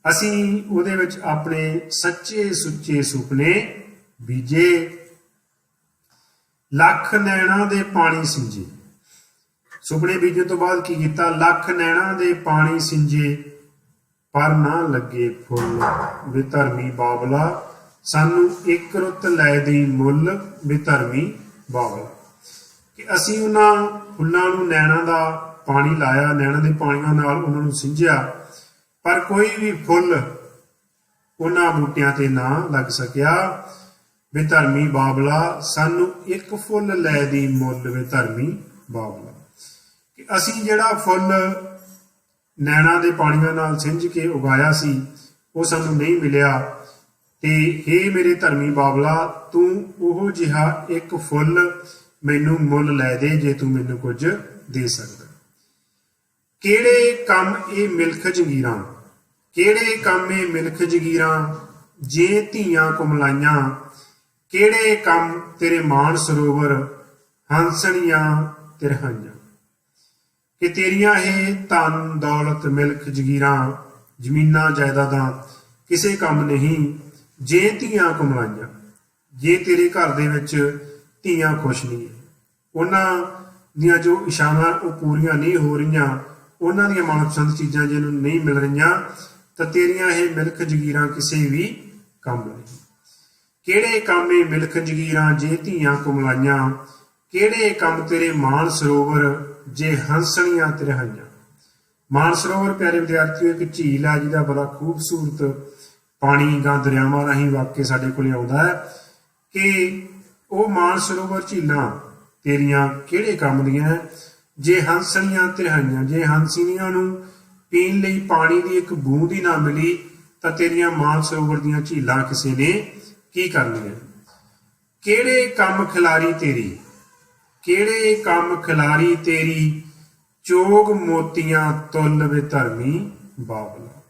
ਅਸੀਂ ਉਹਦੇ ਵਿੱਚ ਆਪਣੇ ਸੱਚੇ ਸੁੱਚੇ ਸੁਪਨੇ ਬੀਜੇ। ਲੱਖ ਨੈਣਾ ਦੇ ਪਾਣੀ ਸਿੰਜੇ। ਸੁਪਨੇ ਬੀਜਣ ਤੋਂ ਬਾਅਦ ਕੀ ਕੀਤਾ? ਲੱਖ ਨੈਣਾ ਦੇ ਪਾਣੀ ਸਿੰਜੇ, ਪਰ ਨਾ ਲੱਗੇ ਫੁੱਲ ਵੇ ਧਰਮੀ ਬਾਬਲਾ, ਸਾਨੂੰ ਇੱਕ ਰੁੱਤ ਲੈ ਦੀ ਮੁੱਲ ਵੇ ਧਰਮੀ ਬਾਬਲਾ। ਕਿ ਅਸੀਂ ਉਹਨਾਂ ਫੁੱਲਾਂ ਨੂੰ, ਨੈਣਾ ਦਾ ਪਾਣੀ ਲਾਇਆ, ਨੈਣਾ ਦੇ ਪਾਣੀਆਂ ਨਾਲ ਉਹਨਾਂ ਨੂੰ ਸਿੰਜਿਆ, ਪਰ ਕੋਈ ਵੀ ਫੁੱਲ ਉਹਨਾਂ ਬੂਟਿਆਂ ਤੇ ਨਾ ਲੱਗ ਸਕਿਆ। ਵੇ ਧਰਮੀ ਬਾਬਲਾ, ਸਾਨੂੰ ਇੱਕ ਫੁੱਲ ਲੈ ਦੀ ਮੁੱਲ ਵੇ ਧਰਮੀ ਬਾਬਲਾ। ਕਿ ਅਸੀਂ ਜਿਹੜਾ ਫੁੱਲ ਨੈਣਾ ਦੇ ਪਾਣੀਆਂ ਨਾਲ ਸਿੰਜ ਕੇ ਉਗਾਇਆ ਸੀ ਉਹ ਸਾਨੂੰ ਨਹੀਂ ਮਿਲਿਆ, ਤੇ ਹੇ ਮੇਰੇ ਧਰਮੀ ਬਾਬਲਾ, ਤੂੰ ਉਹ ਜਿਹਾ ਇੱਕ ਫੁੱਲ ਮੈਨੂੰ ਮੁੱਲ ਲੈ ਦੇ ਜੇ ਤੂੰ ਮੈਨੂੰ ਕੁਝ ਦੇ ਸਕਦਾ। ਕਿਹੜੇ ਕੰਮ ਇਹ ਮਿਲਖ ਜਗੀਰਾਂ, ਕਿਹੜੇ ਕੰਮ ਇਹ ਮਿਲਖ ਜਗੀਰਾਂ, ਜੇ ਧੀਆਂ ਕੁਮਲਾਈਆਂ, ਕਿਹੜੇ ਕੰਮ ਤੇਰੇ ਮਾਨ ਸਰੋਵਰ, ਹੰਸਣੀਆਂ ਤਿਰਹਾਈਆਂ। ਕਿ ਤੇਰੀਆਂ ਇਹ ਧਨ ਦੌਲਤ ਮਿਲਖ ਜਗੀਰਾਂ ਜ਼ਮੀਨਾਂ ਜਾਇਦਾਦਾਂ ਕਿਸੇ ਕੰਮ ਨਹੀਂ ਜੇ ਧੀਆਂ ਕਮਾਈਆਂ। ਜੇ ਤੇਰੇ ਘਰ ਦੇ ਵਿੱਚ ਧੀਆਂ ਖੁਸ਼ ਨਹੀਂ, ਉਹਨਾਂ ਦੀਆਂ ਜੋ ਇੱਛਾਵਾਂ ਉਹ ਪੂਰੀਆਂ ਨਹੀਂ ਹੋ ਰਹੀਆਂ, ਉਹਨਾਂ ਦੀਆਂ ਮਨਪਸੰਦ ਚੀਜ਼ਾਂ ਜਿਹਨੂੰ ਨਹੀਂ ਮਿਲ ਰਹੀਆਂ, ਤਾਂ ਤੇਰੀਆਂ ਇਹ ਮਿਲਕ ਜਗੀਰਾਂ ਕਿਸੇ ਵੀ ਕੰਮ ਨਹੀਂ। ਕਿਹੜੇ ਕੰਮ ਇਹ ਮਿਲਕ ਜਗੀਰਾਂ ਜੇ ਧੀਆਂ ਕੁਮਲਾਈਆਂ, ਕਿਹੜੇ ਕੰਮ ਤੇਰੇ ਮਾਨ ਸਰੋਵਰ ਜੇ ਹੰਸਣੀਆਂ ਤਿਰਹਾਈਆਂ। ਮਾਨ ਸਰੋਵਰ ਪਿਆਰੇ ਵਿਦਿਆਰਥੀਓ ਇੱਕ ਝੀਲ ਹੈ ਜਿਹਦਾ ਬੜਾ ਖੂਬਸੂਰਤ ਪਾਣੀ ਗਾਂ ਦਰਿਆਵਾਂ ਰਾਹੀਂ ਵਗ ਕੇ ਸਾਡੇ ਕੋਲ ਆਉਂਦਾ ਹੈ, ਕਿ ਉਹ ਮਾਨ ਸਰੋਵਰ ਝੀਲਾਂ ਤੇਰੀਆਂ ਕਿਹੜੇ ਕੰਮ ਦੀਆਂ ਜੇ ਹੰਸਣੀਆਂ ਤਿਰਹਾਈਆਂ। ਜੇ ਹੰਸਿਨੀਆਂ ਨੂੰ ਪੀਣ ਲਈ ਪਾਣੀ ਦੀ ਇੱਕ ਬੂੰਦ ਹੀ ਨਾ ਮਿਲੀ ਤਾਂ ਤੇਰੀਆਂ ਮਾਨ ਸਰੋਵਰ ਦੀਆਂ ਝੀਲਾਂ ਕਿਸੇ ਨੇ ਕੀ ਕਰਨੀਆਂ। ਕਿਹੜੇ ਕੰਮ ਖਿਲਾਰੀ ਤੇਰੀ, ਕਿਹੜੇ ਕੰਮ ਖਿਲਾਰੀ ਤੇਰੀ, ਚੋਗ ਮੋਤੀਆਂ ਤੁਲ ਵੇ ਧਰਮੀ ਬਾਬਲਾ।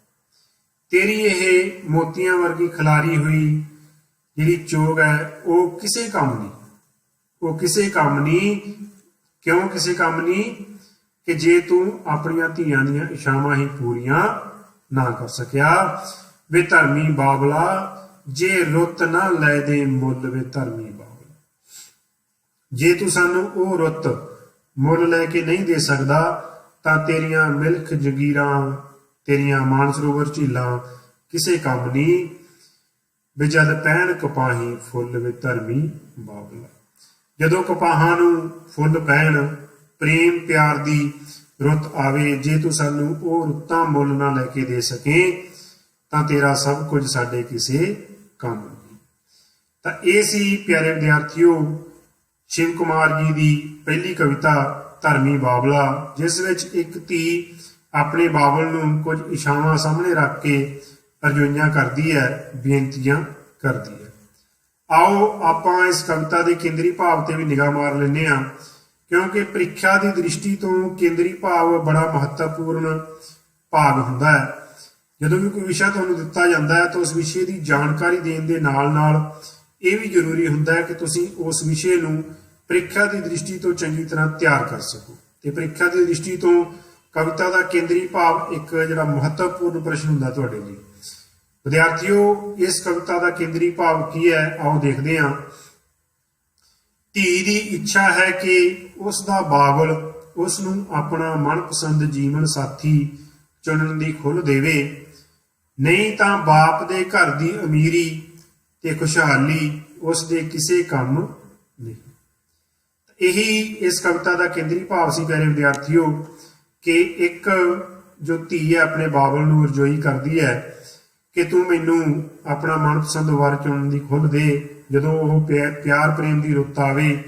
ਤੇਰੀ ਇਹ ਮੋਤੀਆਂ ਵਰਗੀ ਖਿਲਾਰੀ ਹੋਈ ਜਿਹੜੀ ਚੋਗ ਹੈ ਉਹ ਕਿਸੇ ਕੰਮ ਨਹੀਂ, ਉਹ ਕਿਸੇ ਕੰਮ ਨਹੀਂ। ਕਿਉਂ ਕਿਸੇ ਕੰਮ ਨਹੀਂ? ਕਿ ਜੇ ਤੂੰ ਆਪਣੀਆਂ ਧੀਆਂ ਦੀਆਂ ਇੱਛਾਵਾਂ ਹੀ ਪੂਰੀਆਂ ਨਾ ਕਰ ਸਕਿਆ। ਵੇ ਧਰਮੀ ਬਾਬਲਾ ਜੇ ਰੁੱਤ ਨਾ ਲੈ ਦੇ ਮੁੱਲ ਵੇ ਧਰਮੀ ਬਾਬਲਾ। ਜੇ ਤੂੰ ਸਾਨੂੰ ਉਹ ਰੁੱਤ ਮੁੱਲ ਲੈ ਕੇ ਨਹੀਂ ਦੇ ਸਕਦਾ ਤਾਂ ਤੇਰੀਆਂ ਮਿਲਕ ਜਗੀਰਾਂ, ਤੇਰੀਆਂ ਮਾਨ ਸਰੋਵਰ ਝੀਲਾਂ ਕਿਸੇ ਕੰਮ ਨਹੀਂ। ਵੀ ਜਦ ਪੈਣ ਕਪਾਹੀ ਫੁੱਲ ਵੇ ਧਰਮੀ ਬਾਬਲਾ। ਜਦੋਂ ਕਪਾਹਾਂ ਨੂੰ ਫੁੱਲ ਪੈਣ, ਪ੍ਰੇਮ ਪਿਆਰ ਦੀ ਰੁੱਤ ਆਵੇ, ਜੇ ਤੂੰ ਸਾਨੂੰ ਉਹ ਰੁੱਤਾਂ ਮੁੱਲ ਨਾ ਲੈ ਕੇ ਦੇ ਸਕੇ ਤਾਂ ਤੇਰਾ ਸਭ ਕੁਝ ਸਾਡੇ ਕਿਸੇ ਕੰਮ ਨਹੀਂ। ਤਾਂ ਇਹ ਸੀ ਪਿਆਰੇ ਵਿਦਿਆਰਥੀਓ ਸ਼ਿਵ ਕੁਮਾਰ ਜੀ ਦੀ ਪਹਿਲੀ ਕਵਿਤਾ ਧਰਮੀ ਬਾਬਲਾ, ਜਿਸ ਵਿੱਚ ਇੱਕ ਧੀ ਆਪਣੇ ਬਾਬਲ ਨੂੰ ਕੁਝ ਇੱਛਾਵਾਂ ਸਾਹਮਣੇ ਰੱਖ ਕੇ ਅਰਜ਼ੋਈਆਂ ਕਰਦੀ ਹੈ, ਬੇਨਤੀਆਂ ਕਰਦੀ ਹੈ। ਆਓ ਆਪਾਂ ਇਸ ਕਵਿਤਾ ਦੇ ਕੇਂਦਰੀ ਭਾਵ ਤੇ ਵੀ ਨਿਗਾਹ ਮਾਰ ਲੈਂਦੇ ਹਾਂ, ਕਿਉਂਕਿ ਪ੍ਰੀਖਿਆ ਦੀ ਦ੍ਰਿਸ਼ਟੀ ਤੋਂ ਕੇਂਦਰੀ ਭਾਵ ਬੜਾ ਮਹੱਤਵਪੂਰਨ ਭਾਗ ਹੁੰਦਾ ਹੈ। ਜਦੋਂ ਵੀ ਕੋਈ ਵਿਸ਼ਾ ਤੁਹਾਨੂੰ ਦਿੱਤਾ ਜਾਂਦਾ ਹੈ ਤਾਂ ਉਸ ਵਿਸ਼ੇ ਦੀ ਜਾਣਕਾਰੀ ਦੇਣ ਦੇ ਨਾਲ ਨਾਲ ਇਹ ਵੀ ਜ਼ਰੂਰੀ ਹੁੰਦਾ ਹੈ ਕਿ ਤੁਸੀਂ ਉਸ ਵਿਸ਼ੇ ਨੂੰ ਪ੍ਰੀਖਿਆ ਦੀ ਦ੍ਰਿਸ਼ਟੀ ਤੋਂ ਚੰਗੀ ਤਰ੍ਹਾਂ ਤਿਆਰ ਕਰ ਸਕੋ। ਤੇ ਪ੍ਰੀਖਿਆ ਦੀ ਦ੍ਰਿਸ਼ਟੀ ਤੋਂ ਕਵਿਤਾ ਦਾ ਕੇਂਦਰੀ ਭਾਵ ਇੱਕ ਜਿਹੜਾ ਮਹੱਤਵਪੂਰਨ ਪ੍ਰਸ਼ਨ ਹੁੰਦਾ ਤੁਹਾਡੇ ਲਈ। ਵਿਦਿਆਰਥੀਓ ਇਸ ਕਵਿਤਾ ਦਾ ਕੇਂਦਰੀ ਭਾਵ ਕੀ ਹੈ, ਆਓ ਦੇਖਦੇ ਹਾਂ। ਧੀ ਦੀ ਇੱਛਾ ਹੈ ਕਿ ਉਸ ਦਾ ਬਾਬਲ ਉਸ ਨੂੰ ਆਪਣਾ ਮਨਪਸੰਦ ਜੀਵਨ ਸਾਥੀ ਚੁਣਨ ਦੀ ਖੁੱਲ੍ਹ ਦੇਵੇ, ਨਹੀਂ ਤਾਂ ਬਾਪ ਦੇ ਘਰ ਦੀ ਅਮੀਰੀ ਤੇ ਖੁਸ਼ਹਾਲੀ ਉਸ ਦੇ ਕਿਸੇ ਕੰਮ ਨਹੀਂ। ਇਹੀ ਇਸ ਕਵਿਤਾ ਦਾ ਕੇਂਦਰੀ ਭਾਵ ਸੀ ਪਿਆਰੇ ਵਿਦਿਆਰਥੀਓ, ਕਿ ਇੱਕ ਜੋ ਧੀ ਹੈ ਆਪਣੇ ਬਾਬਲ ਨੂੰ ਅਰਜ਼ੋਈ ਕਰਦੀ ਹੈ ਕਿ ਤੂੰ ਮੈਨੂੰ ਆਪਣਾ ਮਨਪਸੰਦ ਵਰ ਚੁਣਨ ਦੀ ਖੁੱਲ੍ਹ ਦੇ, ਜਦੋਂ ਉਹ ਪਿਆਰ ਪ੍ਰੇਮ ਦੀ ਰੁੱਤ ਆਵੇ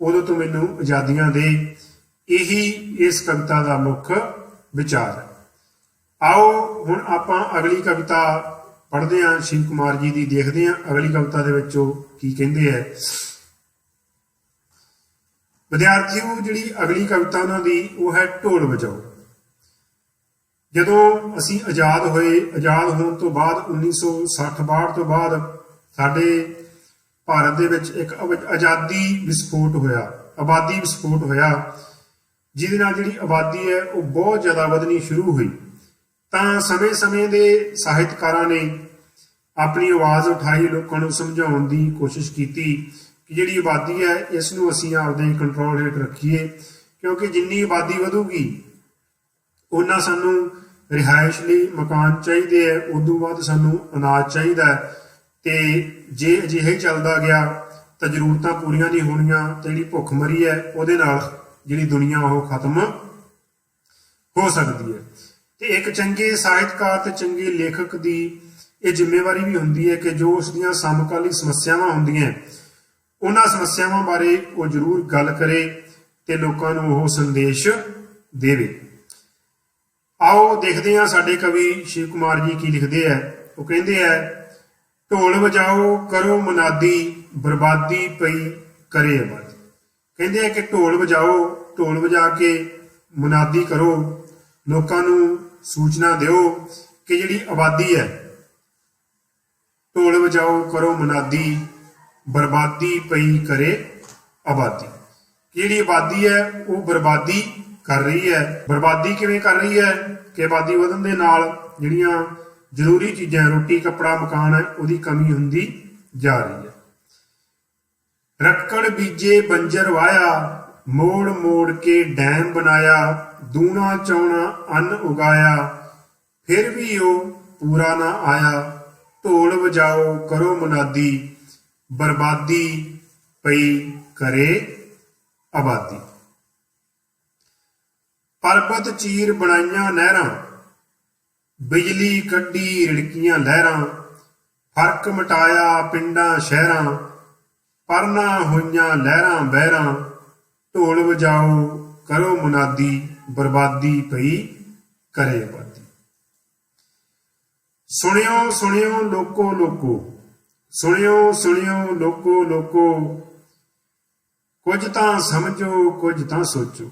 ਉਦੋਂ ਤੂੰ ਮੈਨੂੰ ਆਜ਼ਾਦੀਆਂ ਦੇ। ਇਹੀ ਇਸ ਕਵਿਤਾ ਦਾ ਮੁੱਖ ਵਿਚਾਰ ਹੈ। ਆਓ ਹੁਣ ਆਪਾਂ ਅਗਲੀ ਕਵਿਤਾ ਪੜ੍ਹਦੇ ਹਾਂ, ਸ਼ਿਵ ਕੁਮਾਰ ਜੀ ਦੀ, ਦੇਖਦੇ ਹਾਂ ਅਗਲੀ ਕਵਿਤਾ ਦੇ ਵਿੱਚ ਉਹ ਕੀ ਕਹਿੰਦੇ ਹੈ। ਵਿਦਿਆਰਥੀਓ ਜਿਹੜੀ ਅਗਲੀ ਕਵਿਤਾ ਉਹਨਾਂ ਦੀ ਉਹ ਹੈ ਢੋਲ ਵਜਾਓ। ਜਦੋਂ ਅਸੀਂ ਆਜ਼ਾਦ ਹੋਏ, ਆਜ਼ਾਦ ਹੋਣ ਤੋਂ ਬਾਅਦ 1960-62 ਤੋਂ ਬਾਅਦ ਸਾਡੇ ਭਾਰਤ ਦੇ ਵਿੱਚ ਇੱਕ ਆਜ਼ਾਦੀ ਵਿਸਫੋਟ ਹੋਇਆ, ਆਬਾਦੀ ਵਿਸਫੋਟ ਹੋਇਆ, ਜਿਹਦੇ ਨਾਲ ਜਿਹੜੀ ਆਬਾਦੀ ਹੈ ਉਹ ਬਹੁਤ ਜ਼ਿਆਦਾ ਵਧਣੀ ਸ਼ੁਰੂ ਹੋਈ। ਤਾਂ ਸਮੇਂ-ਸਮੇਂ ਦੇ ਸਾਹਿਤਕਾਰਾਂ ਨੇ ਆਪਣੀ ਆਵਾਜ਼ ਉਠਾਈ, ਲੋਕਾਂ ਨੂੰ ਸਮਝਾਉਣ ਦੀ ਕੋਸ਼ਿਸ਼ ਕੀਤੀ ਕਿ ਜਿਹੜੀ ਆਬਾਦੀ ਹੈ ਇਸ ਨੂੰ ਅਸੀਂ ਆਪਦੇ ਕੰਟਰੋਲ ਹੇਠ ਰੱਖੀਏ, ਕਿਉਂਕਿ ਜਿੰਨੀ ਆਬਾਦੀ ਵਧੂਗੀ ਉਹਨਾਂ ਸਾਨੂੰ ਰਿਹਾਇਸ਼ ਲਈ ਮਕਾਨ ਚਾਹੀਦੇ ਹੈ, ਉਦੋਂ ਬਾਅਦ ਸਾਨੂੰ ਅਨਾਜ ਚਾਹੀਦਾ ਹੈ, ਤੇ ਜੇ ਅਜਿਹੇ ਚੱਲਦਾ ਗਿਆ ਤਾਂ ਜ਼ਰੂਰਤਾਂ ਪੂਰੀਆਂ ਨਹੀਂ ਹੋਣੀਆਂ ਤੇ ਜਿਹੜੀ ਭੁੱਖਮਰੀ ਹੈ ਉਹਦੇ ਨਾਲ ਜਿਹੜੀ ਦੁਨੀਆ ਉਹ ਖਤਮ ਹੋ ਸਕਦੀ ਹੈ। ਤੇ ਇੱਕ ਚੰਗੇ ਸਾਹਿਤਕਾਰ ਤੇ ਚੰਗੇ ਲੇਖਕ ਦੀ ਇਹ ਜ਼ਿੰਮੇਵਾਰੀ ਵੀ ਹੁੰਦੀ ਹੈ ਕਿ ਜੋ ਉਸ ਦੀਆਂ ਸਮਕਾਲੀ ਸਮੱਸਿਆਵਾਂ ਹੁੰਦੀਆਂ ਉਹਨਾਂ ਸਮੱਸਿਆਵਾਂ ਬਾਰੇ ਉਹ ਜ਼ਰੂਰ ਗੱਲ ਕਰੇ ਤੇ ਲੋਕਾਂ ਨੂੰ ਉਹ ਸੰਦੇਸ਼ ਦੇਵੇ। ਆਓ ਦੇਖਦੇ ਹਾਂ ਸਾਡੇ ਕਵੀ ਸ਼ਿਵ ਕੁਮਾਰ ਜੀ ਕੀ ਲਿਖਦੇ ਹੈ। ਉਹ ਕਹਿੰਦੇ ਹੈ, ਢੋਲ ਵਜਾਓ ਕਰੋ ਮਨਾਦੀ ਬਰਬਾਦੀ ਪਈ ਕਰੇ ਆਬਾਦੀ। ਕਹਿੰਦੇ ਆ ਕਿ ਢੋਲ ਵਜਾਓ, ਢੋਲ ਵਜਾ ਕੇ ਮੁਨਾਦੀ ਕਰੋ, ਲੋਕਾਂ ਨੂੰ ਸੂਚਨਾ ਦਿਓ ਕਿ ਜਿਹੜੀ ਆਬਾਦੀ ਹੈ, ਢੋਲ ਵਜਾਓ ਕਰੋ ਮੁਨਾਦੀ ਬਰਬਾਦੀ ਪਈ ਕਰੇ ਆਬਾਦੀ। ਜਿਹੜੀ ਆਬਾਦੀ ਹੈ ਉਹ ਬਰਬਾਦੀ ਕਰ ਰਹੀ ਹੈ। ਬਰਬਾਦੀ ਕਿਵੇਂ ਕਰ ਰਹੀ ਹੈ ਕਿ ਆਬਾਦੀ ਵਧਣ ਦੇ ਨਾਲ ਜਿਹੜੀਆਂ ਜ਼ਰੂਰੀ ਚੀਜ਼ਾਂ, ਰੋਟੀ ਕੱਪੜਾ ਮਕਾਨ ਹੈ, ਉਹਦੀ ਕਮੀ ਹੁੰਦੀ ਜਾ ਰਹੀ ਹੈ। ਰੱਕੜ ਬੀਜੇ ਬੰਜਰ ਵਾਇਆ, ਮੋੜ ਮੋੜ ਕੇ ਡੈਮ ਬਣਾਇਆ, ਦੂਣਾ ਚੌਣਾ ਅੰਨ ਉਗਾਇਆ, ਫਿਰ ਵੀ ਉਹ ਪੂਰਾ ਨਾ ਆਇਆ। ਢੋਲ ਵਜਾਓ ਕਰੋ ਮੁਨਾਦੀ, ਬਰਬਾਦੀ ਪਈ ਕਰੇ ਆਬਾਦੀ। ਪਰਬਤ ਚੀਰ ਬਣਾਈਆਂ ਨਹਿਰਾਂ, ਬਿਜਲੀ ਕੱਢੀ ਰਿੜਕੀਆਂ ਲਹਿਰਾਂ, ਫਰਕ ਮਟਾਇਆ ਪਿੰਡਾਂ ਸ਼ਹਿਰਾਂ, ਪਰਨਾ ਹੋਈਆਂ ਲਹਿਰਾਂ ਬਹਿਰਾਂ। ਢੋਲ ਵਜਾਓ ਕਰੋ ਮੁਨਾਦੀ, ਬਰਬਾਦੀ ਪਈ ਕਰੇ ਆਬਾਦੀ। ਸੁਣਿਓ ਸੁਣਿਓ ਲੋਕੋ ਲੋਕੋ, ਸੁਣਿਓ ਸੁਣਿਓ ਲੋਕੋ ਲੋਕੋ, ਕੁਝ ਤਾਂ ਸਮਝੋ ਕੁਝ ਤਾਂ ਸੋਚੋ।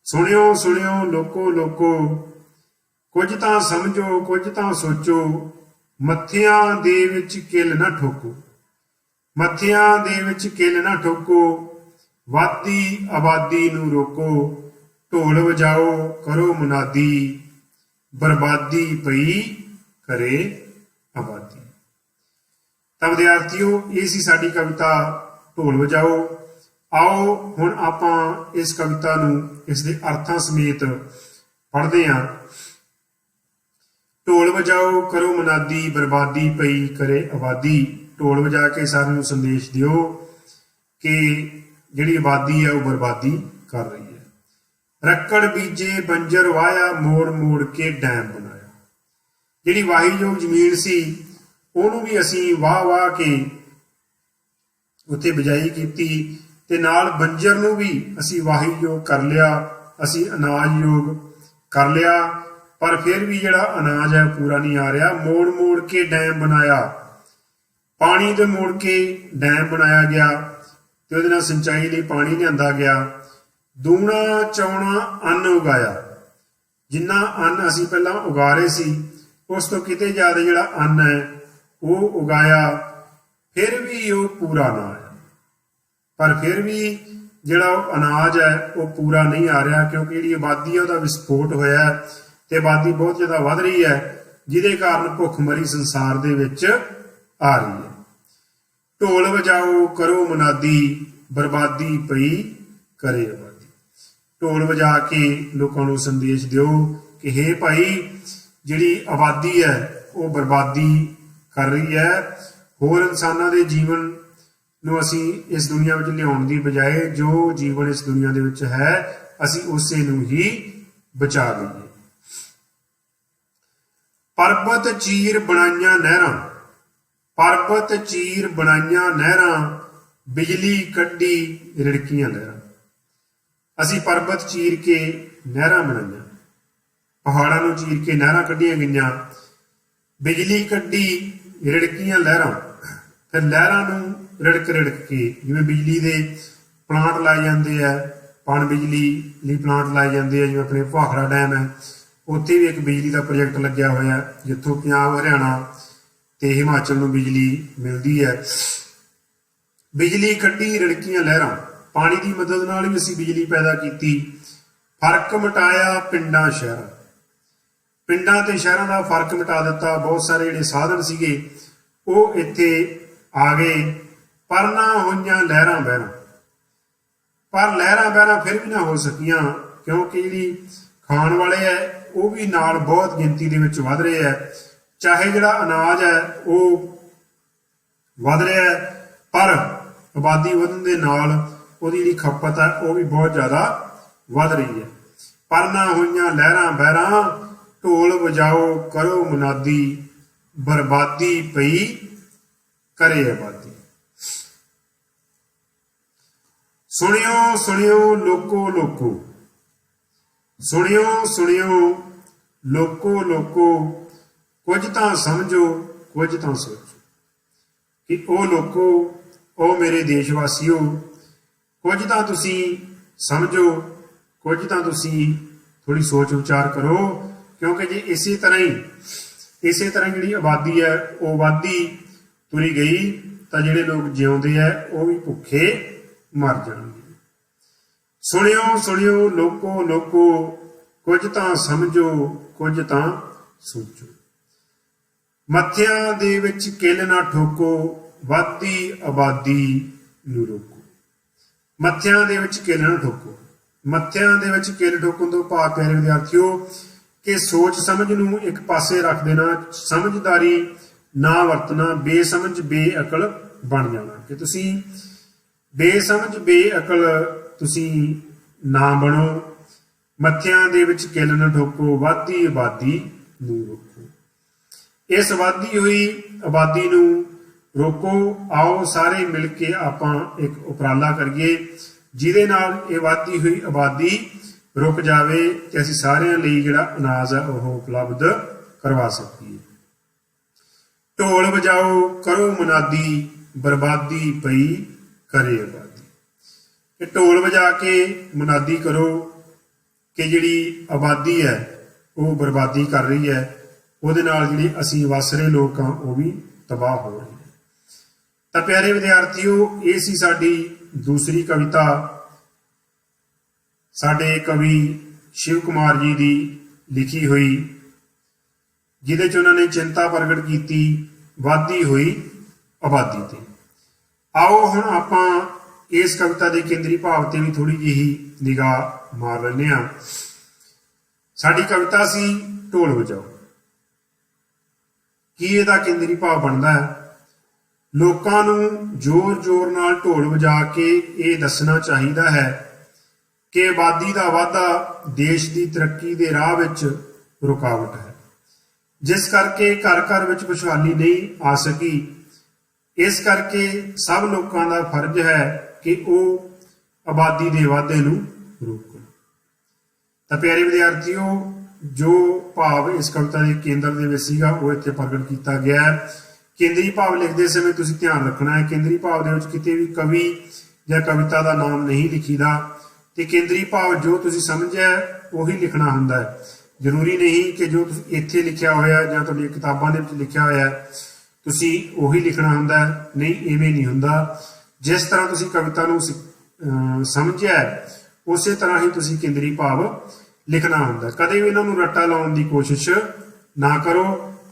ਸੁਣਿਓ ਸੁਣਿਓ ਲੋਕੋ ਲੋਕੋ, ਕੁਝ ਤਾਂ ਸਮਝੋ ਕੁਝ ਤਾਂ ਸੋਚੋ। ਮੱਥਿਆਂ ਦੇ ਵਿੱਚ ਕਿੱਲ ਨਾ ਠੋਕੋ, ਮੱਥਿਆਂ ਦੇ ਵਿੱਚ ਕਿੱਲ ਨਾ ਠੋਕੋ, ਵਾਦੀ ਆਬਾਦੀ ਨੂੰ ਰੋਕੋ। ਢੋਲ ਵਜਾਓ ਕਰੋ ਮੁਨਾਦੀ, ਬਰਬਾਦੀ ਪਈ ਕਰੇ ਆਬਾਦੀ। ਤਾਂ ਵਿਦਿਆਰਥੀਓ, ਇਹ ਸੀ ਸਾਡੀ ਕਵਿਤਾ ਢੋਲ ਵਜਾਓ। ਆਓ ਹੁਣ ਆਪਾਂ ਇਸ ਕਵਿਤਾ ਨੂੰ ਇਸ ਦੇ ਅਰਥਾਂ ਸਮੇਤ ਪੜ੍ਹਦੇ ਹਾਂ। ਢੋਲ ਵਜਾਓ ਕਰੋ ਮੁਨਾਦੀ, ਬਰਬਾਦੀ ਪਈ ਕਰੇ ਆਬਾਦੀ। ਢੋਲ ਵਜਾ ਕੇ ਸਾਰਿਆਂ ਨੂੰ ਸੰਦੇਸ਼ ਦਿਓ ਕਿ ਜਿਹੜੀ ਆਬਾਦੀ ਹੈ ਉਹ ਬਰਬਾਦੀ ਕਰ ਰਹੀ ਹੈ। ਰੱਕੜ ਬੀਜੇ ਬੰਜਰ ਵਾਇਆ, ਮੋੜ ਮੋੜ ਕੇ ਡੈਮ ਬਣਾਇਆ। ਜਿਹੜੀ ਵਾਹੀਯੋਗ ਜ਼ਮੀਨ ਸੀ ਉਹਨੂੰ ਵੀ ਅਸੀਂ ਵਾਹ ਵਾਹ ਕੇ ਉੱਥੇ ਬਿਜਾਈ ਕੀਤੀ, ਤੇ ਨਾਲ ਬੰਜਰ ਨੂੰ ਵੀ ਅਸੀਂ ਵਾਹੀਯੋਗ ਕਰ ਲਿਆ, ਅਸੀਂ ਅਨਾਜਯੋਗ ਕਰ ਲਿਆ। ਪਰ ਫਿਰ ਵੀ ਜਿਹੜਾ ਅਨਾਜ ਹੈ ਪੂਰਾ ਨਹੀਂ ਆ ਰਿਹਾ। ਮੋੜ ਮੋੜ ਕੇ ਡੈਮ ਬਣਾਇਆ, ਪਾਣੀ ਦੇ ਮੋੜ ਕੇ ਡੈਮ ਬਣਾਇਆ ਗਿਆ ਤੇ ਉਹਦੇ ਨਾਲ ਸਿੰਚਾਈ ਲਈ ਪਾਣੀ ਲਿਆਂਦਾ ਗਿਆ। ਦੂਣਾ ਚੌਣਾ ਅੰਨ ਉਗਾਇਆ, ਜਿੰਨਾ ਅੰਨ ਅਸੀਂ ਪਹਿਲਾਂ ਉਗਾ ਰਹੇ ਸੀ ਉਸ ਤੋਂ ਕਿਤੇ ਜ਼ਿਆਦਾ ਜਿਹੜਾ ਅੰਨ ਹੈ ਉਹ ਉਗਾਇਆ, ਫਿਰ ਵੀ ਉਹ ਪੂਰਾ ਨਾ ਆਇਆ। ਪਰ ਫਿਰ ਵੀ ਜਿਹੜਾ ਉਹ ਅਨਾਜ ਹੈ ਉਹ ਪੂਰਾ ਨਹੀਂ ਆ ਰਿਹਾ, ਕਿਉਂਕਿ ਜਿਹੜੀ ਆਬਾਦੀ ਹੈ ਉਹਦਾ ਵਿਸਫੋਟ ਹੋਇਆ ਤੇ ਆਬਾਦੀ ਬਹੁਤ ਜ਼ਿਆਦਾ ਵੱਧ ਰਹੀ ਹੈ, ਜਿਹਦੇ ਕਾਰਨ ਭੁੱਖਮਰੀ ਸੰਸਾਰ ਦੇ ਵਿੱਚ ਆ ਰਹੀ ਹੈ। ਢੋਲ ਵਜਾਓ ਕਰੋ ਮੁਨਾਦੀ, ਬਰਬਾਦੀ ਪਈ ਕਰੇ ਆਬਾਦੀ। ਢੋਲ ਵਜਾ ਕੇ ਲੋਕਾਂ ਨੂੰ ਸੰਦੇਸ਼ ਦਿਓ ਕਿ ਹੇ ਭਾਈ, ਜਿਹੜੀ ਆਬਾਦੀ ਹੈ ਉਹ ਬਰਬਾਦੀ ਕਰ ਰਹੀ ਹੈ। ਹੋਰ ਇਨਸਾਨਾਂ ਦੇ ਜੀਵਨ ਨੂੰ ਅਸੀਂ ਇਸ ਦੁਨੀਆ ਵਿੱਚ ਲਿਆਉਣ ਦੀ ਬਜਾਏ ਜੋ ਜੀਵਨ ਇਸ ਦੁਨੀਆ ਦੇ ਵਿੱਚ ਹੈ ਅਸੀਂ ਉਸੇ ਨੂੰ ਹੀ ਬਚਾ ਲਈਏ। ਪਰਬਤ ਚੀਰ ਬਣਾਈਆਂ ਨਹਿਰਾਂ, ਪਰਬਤ ਚੀਰ ਬਣਾਈਆਂ ਨਹਿਰਾਂ, ਬਿਜਲੀ ਕੱਢੀ ਰਿੜਕੀਆਂ ਲਹਿਰਾਂ। ਅਸੀਂ ਪਰਬਤ ਚੀਰ ਕੇ ਨਹਿਰਾਂ ਬਣਾਈਆਂ, ਪਹਾੜਾਂ ਨੂੰ ਚੀਰ ਕੇ ਨਹਿਰਾਂ ਕੱਢੀਆਂ ਗਈਆਂ, ਬਿਜਲੀ ਕੱਢੀ ਰਿੜਕੀਆਂ ਲਹਿਰਾਂ। ਫਿਰ ਲਹਿਰਾਂ ਨੂੰ ਰਿੜਕ ਰਿੜਕ ਕੇ, ਜਿਵੇਂ ਬਿਜਲੀ ਦੇ ਪਲਾਂਟ ਲਾਏ ਜਾਂਦੇ ਆ, ਪਣ ਬਿਜਲੀ ਲਈ ਪਲਾਂਟ ਲਾਏ ਜਾਂਦੇ ਆ, ਜਿਵੇਂ ਆਪਣੇ ਭਾਖੜਾ ਡੈਮ ਹੈ ਉੱਥੇ ਵੀ ਇੱਕ ਬਿਜਲੀ ਦਾ ਪ੍ਰੋਜੈਕਟ ਲੱਗਿਆ ਹੋਇਆ ਜਿੱਥੋਂ ਪੰਜਾਬ, ਹਰਿਆਣਾ ਤੇ ਹਿਮਾਚਲ ਨੂੰ ਬਿਜਲੀ ਮਿਲਦੀ ਹੈ। ਬਿਜਲੀ ਕੱਢੀ ਰਿੜਕੀਆਂ ਲਹਿਰਾਂ, ਪਾਣੀ ਦੀ ਮਦਦ ਨਾਲ ਵੀ ਅਸੀਂ ਬਿਜਲੀ ਪੈਦਾ ਕੀਤੀ। ਫਰਕ ਮਿਟਾਇਆ ਪਿੰਡਾਂ ਸ਼ਹਿਰਾਂ, ਪਿੰਡਾਂ ਤੇ ਸ਼ਹਿਰਾਂ ਦਾ ਫਰਕ ਮਿਟਾ ਦਿੱਤਾ। ਬਹੁਤ ਸਾਰੇ ਜਿਹੜੇ ਸਾਧਨ ਸੀਗੇ ਉਹ ਇੱਥੇ ਆ ਗਏ। ਪਰ ਨਾ ਹੋਈਆਂ ਲਹਿਰਾਂ ਬਹਿਰਾਂ, ਪਰ ਲਹਿਰਾਂ ਬਹਿਰਾਂ ਫਿਰ ਵੀ ਨਾ ਹੋ ਸਕੀਆਂ, ਕਿਉਂਕਿ ਜਿਹੜੀ ਖਾਣ ਵਾਲੇ ਹੈ ਉਹ ਵੀ ਨਾਲ ਬਹੁਤ ਗਿਣਤੀ ਦੇ ਵਿੱਚ ਵੱਧ ਰਹੇ ਹੈ। ਚਾਹੇ ਜਿਹੜਾ ਅਨਾਜ ਹੈ ਉਹ ਵੱਧ ਰਿਹਾ ਹੈ, ਪਰ ਆਬਾਦੀ ਵਧਣ ਦੇ ਨਾਲ ਉਹਦੀ ਜਿਹੜੀ ਖਪਤ ਹੈ ਉਹ ਵੀ ਬਹੁਤ ਜ਼ਿਆਦਾ ਵੱਧ ਰਹੀ ਹੈ। ਪਰ ਨਾ ਹੋਈਆਂ ਲਹਿਰਾਂ ਬਹਿਰਾਂ, ਢੋਲ ਵਜਾਓ ਕਰੋ ਮੁਨਾਦੀ, ਬਰਬਾਦੀ ਪਈ ਕਰੇ ਆਬਾਦੀ। ਸੁਣਿਓ ਸੁਣਿਓ ਲੋਕੋ ਲੋਕੋ, ਸੁਣਿਓ ਸੁਣਿਓ ਲੋਕੋ ਲੋਕੋ, ਕੁਝ ਤਾਂ ਸਮਝੋ ਕੁਝ ਤਾਂ ਸੋਚੋ। ਕਿ ਉਹ ਲੋਕੋ, ਉਹ ਮੇਰੇ ਦੇਸ਼ ਵਾਸੀਓ, ਕੁਝ ਤਾਂ ਤੁਸੀਂ ਸਮਝੋ, ਕੁਝ ਤਾਂ ਤੁਸੀਂ ਥੋੜੀ ਸੋਚ ਵਿਚਾਰ ਕਰੋ, ਕਿਉਂਕਿ ਜੇ ਇਸੇ ਤਰ੍ਹਾਂ ਜਿਹੜੀ ਆਬਾਦੀ ਹੈ ਉਹ ਵੱਧਦੀ ਤੁਰੀ ਗਈ ਤਾਂ ਜਿਹੜੇ ਲੋਕ ਜਿਉਂਦੇ ਆ ਉਹ ਵੀ ਭੁੱਖੇ ਮਰ ਜਾਣਗੇ। ਸੁਣਿਓ ਸੁਣਿਓ ਲੋਕੋ ਲੋਕੋ, ਕੁਝ ਤਾਂ ਸਮਝੋ ਕੁਝ ਤਾਂ ਸੋਚੋ। ਮੱਥਿਆਂ ਦੇ ਵਿੱਚ ਕਿੱਲ ਨਾ ਠੋਕੋ, ਵੱਧਦੀ ਆਬਾਦੀ ਨੂੰ ਰੋਕੋ। ਮੱਥਿਆਂ ਦੇ ਵਿੱਚ ਕਿੱਲ ਨਾ ਠੋਕੋ। ਮੱਥਿਆਂ ਦੇ ਵਿੱਚ ਕਿੱਲ ਠੋਕਣ ਤੋਂ ਭਾਵ ਪਿਆਰੇ ਵਿਦਿਆਰਥੀਓ ਕਿ ਸੋਚ ਸਮਝ ਨੂੰ ਇੱਕ ਪਾਸੇ ਰੱਖ ਦੇਣਾ, ਸਮਝਦਾਰੀ ਨਾ ਵਰਤਣਾ, ਬੇਸਮਝ ਬੇਅਕਲ ਬਣ ਜਾਣਾ। ਕਿ ਤੁਸੀਂ ਬੇਸਮਝ ਬੇਅਕਲ ਤੁਸੀਂ ਨਾ ਬਣੋ। ਮੱਥਿਆਂ ਦੇ ਵਿੱਚ ਕਿੱਲ ਨਾ ਠੋਕੋ, ਵੱਧਦੀ ਆਬਾਦੀ ਨੂੰ ਰੋਕੋ। ਇਸ ਵਧਦੀ ਹੋਈ ਆਬਾਦੀ ਨੂੰ ਰੋਕੋ। ਆਓ ਸਾਰੇ ਮਿਲ ਕੇ ਆਪਾਂ ਇੱਕ ਉਪਰਾਲਾ ਕਰੀਏ ਜਿਹਦੇ ਨਾਲ ਇਹ ਵਧਦੀ ਹੋਈ ਆਬਾਦੀ ਰੁਕ ਜਾਵੇ ਤੇ ਅਸੀਂ ਸਾਰਿਆਂ ਲਈ ਜਿਹੜਾ ਅਨਾਜ ਹੈ ਉਹ ਉਪਲਬਧ ਕਰਵਾ ਸਕੀਏ। ਢੋਲ ਵਜਾਓ ਕਰੋ ਮਨਾਦੀ, ਬਰਬਾਦੀ ਪਈ ਕਰੇ ਆਬਾਦੀ। ਇਹ ਢੋਲ ਵਜਾ ਕੇ ਮਨਾਦੀ ਕਰੋ ਕਿ ਜਿਹੜੀ ਆਬਾਦੀ ਹੈ ਉਹ ਬਰਬਾਦੀ ਕਰ ਰਹੀ ਹੈ, ਉਹਦੇ ਨਾਲ ਜਿਹੜੇ ਅਸੀਂ ਵਸ ਰਹੇ ਲੋਕ ਹਾਂ ਉਹ ਵੀ ਤਬਾਹ ਹੋ ਰਹੇ ਨੇ। ਤਾਂ ਪਿਆਰੇ ਵਿਦਿਆਰਥੀਓ, ਇਹ ਸੀ ਸਾਡੀ ਦੂਸਰੀ ਕਵਿਤਾ, ਸਾਡੇ ਕਵੀ ਸ਼ਿਵ ਕੁਮਾਰ ਜੀ ਦੀ ਲਿਖੀ ਹੋਈ, ਜਿਹਦੇ 'ਚ ਉਹਨਾਂ ਨੇ ਚਿੰਤਾ ਪ੍ਰਗਟ ਕੀਤੀ ਵੱਧਦੀ ਹੋਈ ਆਬਾਦੀ ਤੇ। ਆਓ ਹੁਣ ਆਪਾਂ ਇਸ ਕਵਿਤਾ ਦੇ ਕੇਂਦਰੀ ਭਾਵ ਤੇ ਵੀ ਥੋੜੀ ਜਿਹੀ ਨਿਗਾਹ ਮਾਰ ਲੈਂਦੇ ਹਾਂ। ਸਾਡੀ ਕਵਿਤਾ ਸੀ ਢੋਲ ਵਜਾਓ। ਕੀ ਇਹਦਾ ਕੇਂਦਰੀ ਭਾਵ ਬਣਦਾ ਹੈ? ਲੋਕਾਂ ਨੂੰ ਜ਼ੋਰ-ਜ਼ੋਰ ਨਾਲ ਢੋਲ ਵਜਾ ਕੇ ਇਹ ਦੱਸਣਾ ਚਾਹੀਦਾ ਹੈ ਕਿ ਆਬਾਦੀ ਦਾ ਵਾਧਾ ਦੇਸ਼ ਦੀ ਤਰੱਕੀ ਦੇ ਰਾਹ ਵਿੱਚ ਰੁਕਾਵਟ ਹੈ, ਜਿਸ ਕਰਕੇ ਘਰ-ਘਰ ਵਿੱਚ ਖੁਸ਼ਹਾਲੀ ਨਹੀਂ ਆ ਸਕੀ। ਇਸ ਕਰਕੇ ਸਭ ਲੋਕਾਂ ਦਾ ਫਰਜ਼ ਹੈ ਕਿ ਉਹ ਆਬਾਦੀ ਦੇ ਵਾਧੇ ਨੂੰ ਰੋਕਣ। ਤਾਂ ਪਿਆਰੇ ਵਿਦਿਆਰਥੀਓ, ਜੋ ਭਾਵ ਇਸ ਕਵਿਤਾ ਦੇ ਕੇਂਦਰ ਦੇ ਵਿੱਚ ਸੀਗਾ ਉਹ ਇੱਥੇ ਪ੍ਰਗਟ ਕੀਤਾ ਗਿਆ ਹੈ। ਕੇਂਦਰੀ ਭਾਵ ਲਿਖਦੇ ਸਮੇਂ ਤੁਸੀਂ ਧਿਆਨ ਰੱਖਣਾ ਹੈ, ਕੇਂਦਰੀ ਭਾਵ ਦੇ ਵਿੱਚ ਕਿਤੇ ਵੀ ਕਵੀ ਜਾਂ ਕਵਿਤਾ ਦਾ ਨਾਮ ਨਹੀਂ ਲਿਖੀਦਾ ਤੇ ਕੇਂਦਰੀ ਭਾਵ ਜੋ ਤੁਸੀਂ ਸਮਝਿਆ ਉਹੀ ਲਿਖਣਾ ਹੁੰਦਾ ਹੈ। ਜ਼ਰੂਰੀ ਨਹੀਂ ਕਿ ਜੋ ਤੁਸੀਂ ਇੱਥੇ ਲਿਖਿਆ ਹੋਇਆ ਜਾਂ ਤੁਹਾਡੀਆਂ ਕਿਤਾਬਾਂ ਦੇ ਵਿੱਚ ਲਿਖਿਆ ਹੋਇਆ ਤੁਸੀਂ ਉਹੀ ਲਿਖਣਾ ਹੁੰਦਾ ਹੈ। ਨਹੀਂ, ਇਵੇਂ ਨਹੀਂ ਹੁੰਦਾ। ਜਿਸ ਤਰ੍ਹਾਂ ਤੁਸੀਂ ਕਵਿਤਾ ਨੂੰ ਸਮਝਿਆ ਉਸੇ ਤਰ੍ਹਾਂ ਹੀ ਤੁਸੀਂ ਕੇਂਦਰੀ ਭਾਵ ਲਿਖਣਾ ਹੁੰਦਾ। ਕਦੇ ਵੀ ਇਹਨਾਂ ਨੂੰ ਰੱਟਾ ਲਾਉਣ ਦੀ ਕੋਸ਼ਿਸ਼ ਨਾ ਕਰੋ।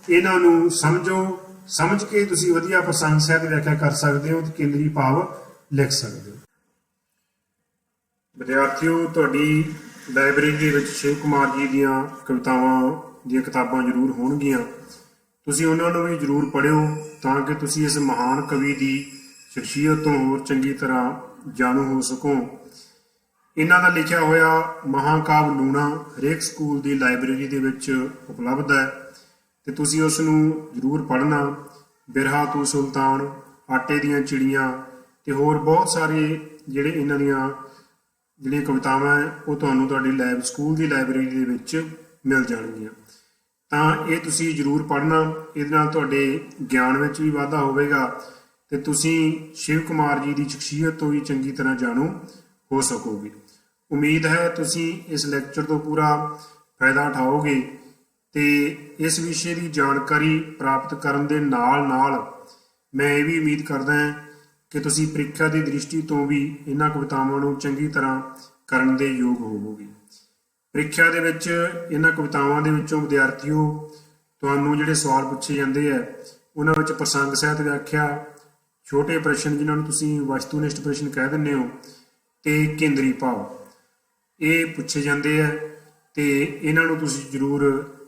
ਇਹਨਾਂ ਨੂੰ ਸਮਝੋ, ਸਮਝ ਕੇ ਤੁਸੀਂ ਵਧੀਆ ਪ੍ਰਸੰਗ ਸਾਹਿਤ ਦੀ ਵਿਆਖਿਆ ਕਰ ਸਕਦੇ ਹੋ ਤੇ ਕੇਂਦਰੀ ਭਾਵ ਲਿਖ ਸਕਦੇ ਹੋ। ਵਿਦਿਆਰਥੀਓ, ਤੁਹਾਡੀ ਲਾਇਬ੍ਰੇਰੀ ਦੇ ਵਿੱਚ ਸ਼ਿਵ ਕੁਮਾਰ ਜੀ ਦੀਆਂ ਕਵਿਤਾਵਾਂ ਦੀਆਂ ਕਿਤਾਬਾਂ ਜ਼ਰੂਰ ਹੋਣਗੀਆਂ। ਤੁਸੀਂ ਉਹਨਾਂ ਨੂੰ ਵੀ ਜ਼ਰੂਰ ਪੜ੍ਹਿਓ ਤਾਂ ਕਿ ਤੁਸੀਂ ਇਸ ਮਹਾਨ ਕਵੀ ਦੀ ਸ਼ਖਸੀਅਤ ਤੋਂ ਹੋਰ ਚੰਗੀ ਤਰ੍ਹਾਂ ਜਾਣੂ ਹੋ ਸਕੋ। ਇਹਨਾਂ ਦਾ ਲਿਖਿਆ ਹੋਇਆ ਮਹਾਕਾਵ ਲੂਣਾ ਹਰੇਕ ਸਕੂਲ ਦੀ ਲਾਇਬ੍ਰੇਰੀ ਦੇ ਵਿੱਚ ਉਪਲਬਧ ਹੈ ਤੇ ਤੁਸੀਂ ਉਸ ਨੂੰ ਜ਼ਰੂਰ ਪੜ੍ਹਨਾ। ਬਿਰਹਾ ਤੂੰ ਸੁਲਤਾਨ, ਆਟੇ ਦੀਆਂ ਚਿੜੀਆਂ ਤੇ ਹੋਰ ਬਹੁਤ ਸਾਰੇ ਜਿਹੜੇ ਇਹਨਾਂ ਦੀਆਂ ਜਿਹੜੀਆਂ ਕਵਿਤਾਵਾਂ ਹੈ ਉਹ ਤੁਹਾਨੂੰ ਤੁਹਾਡੀ ਸਕੂਲ ਦੀ ਲਾਇਬ੍ਰੇਰੀ ਦੇ ਵਿੱਚ ਮਿਲ ਜਾਣਗੀਆਂ। ਤਾਂ ਇਹ ਤੁਸੀਂ ਜ਼ਰੂਰ ਪੜ੍ਹਨਾ। ਇਹਦੇ ਨਾਲ ਤੁਹਾਡੇ ਗਿਆਨ ਵਿੱਚ ਵੀ ਵਾਧਾ ਹੋਵੇਗਾ ਤੇ ਤੁਸੀਂ ਸ਼ਿਵ ਕੁਮਾਰ ਜੀ ਦੀ ਸ਼ਖਸੀਅਤ ਤੋਂ ਵੀ ਚੰਗੀ ਤਰ੍ਹਾਂ ਜਾਣੂ ਹੋ ਸਕੋਗੇ। ਉਮੀਦ ਹੈ ਤੁਸੀਂ ਇਸ ਲੈਕਚਰ ਤੋਂ ਪੂਰਾ ਫਾਇਦਾ ਉਠਾਓਗੇ ਤੇ ਇਸ ਵਿਸ਼ੇ ਦੀ ਜਾਣਕਾਰੀ ਪ੍ਰਾਪਤ ਕਰਨ ਦੇ ਨਾਲ ਨਾਲ ਮੈਂ ਇਹ ਵੀ ਉਮੀਦ ਕਰਦਾ ਹਾਂ ਕਿ ਤੁਸੀਂ ਪ੍ਰੀਖਿਆ ਦੀ ਦ੍ਰਿਸ਼ਟੀ ਤੋਂ ਵੀ ਇਹਨਾਂ ਕਵਿਤਾਵਾਂ ਨੂੰ ਚੰਗੀ ਤਰ੍ਹਾਂ ਕਰਨ ਦੇ ਯੋਗ ਹੋਵੋਗੇ। ਪ੍ਰੀਖਿਆ ਦੇ ਵਿੱਚ ਇਹਨਾਂ ਕਵਿਤਾਵਾਂ ਦੇ ਵਿੱਚੋਂ ਵਿਦਿਆਰਥੀਓ ਤੁਹਾਨੂੰ ਜਿਹੜੇ ਸਵਾਲ ਪੁੱਛੇ ਜਾਂਦੇ ਆ ਉਹਨਾਂ ਵਿੱਚ ਪ੍ਰਸੰਗ ਸਾਹਿਤ ਵਿਆਖਿਆ, ਛੋਟੇ ਪ੍ਰਸ਼ਨ ਜਿਨ੍ਹਾਂ ਨੂੰ ਤੁਸੀਂ ਵਸਤੂਨਿਸ਼ਟ ਪ੍ਰਸ਼ਨ ਕਹਿ ਦਿੰਦੇ ਹੋ, ਤੇ ਕੇਂਦਰੀ ਭਾਵ ਇਹ ਪੁੱਛੇ ਜਾਂਦੇ ਆ ਤੇ ਇਹਨਾਂ ਨੂੰ ਤੁਸੀਂ ਜ਼ਰੂਰ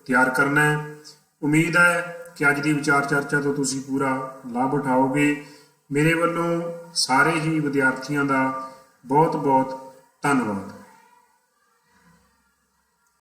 ਤਿਆਰ ਕਰਨਾ ਹੈ। ਉਮੀਦ ਹੈ ਕਿ ਅੱਜ ਦੀ ਵਿਚਾਰ ਚਰਚਾ ਤੋਂ ਤੁਸੀਂ ਪੂਰਾ ਲਾਭ ਉਠਾਓਗੇ। ਮੇਰੇ ਵੱਲੋਂ ਸਾਰੇ ਹੀ ਵਿਦਿਆਰਥੀਆਂ ਦਾ ਬਹੁਤ ਬਹੁਤ ਧੰਨਵਾਦ।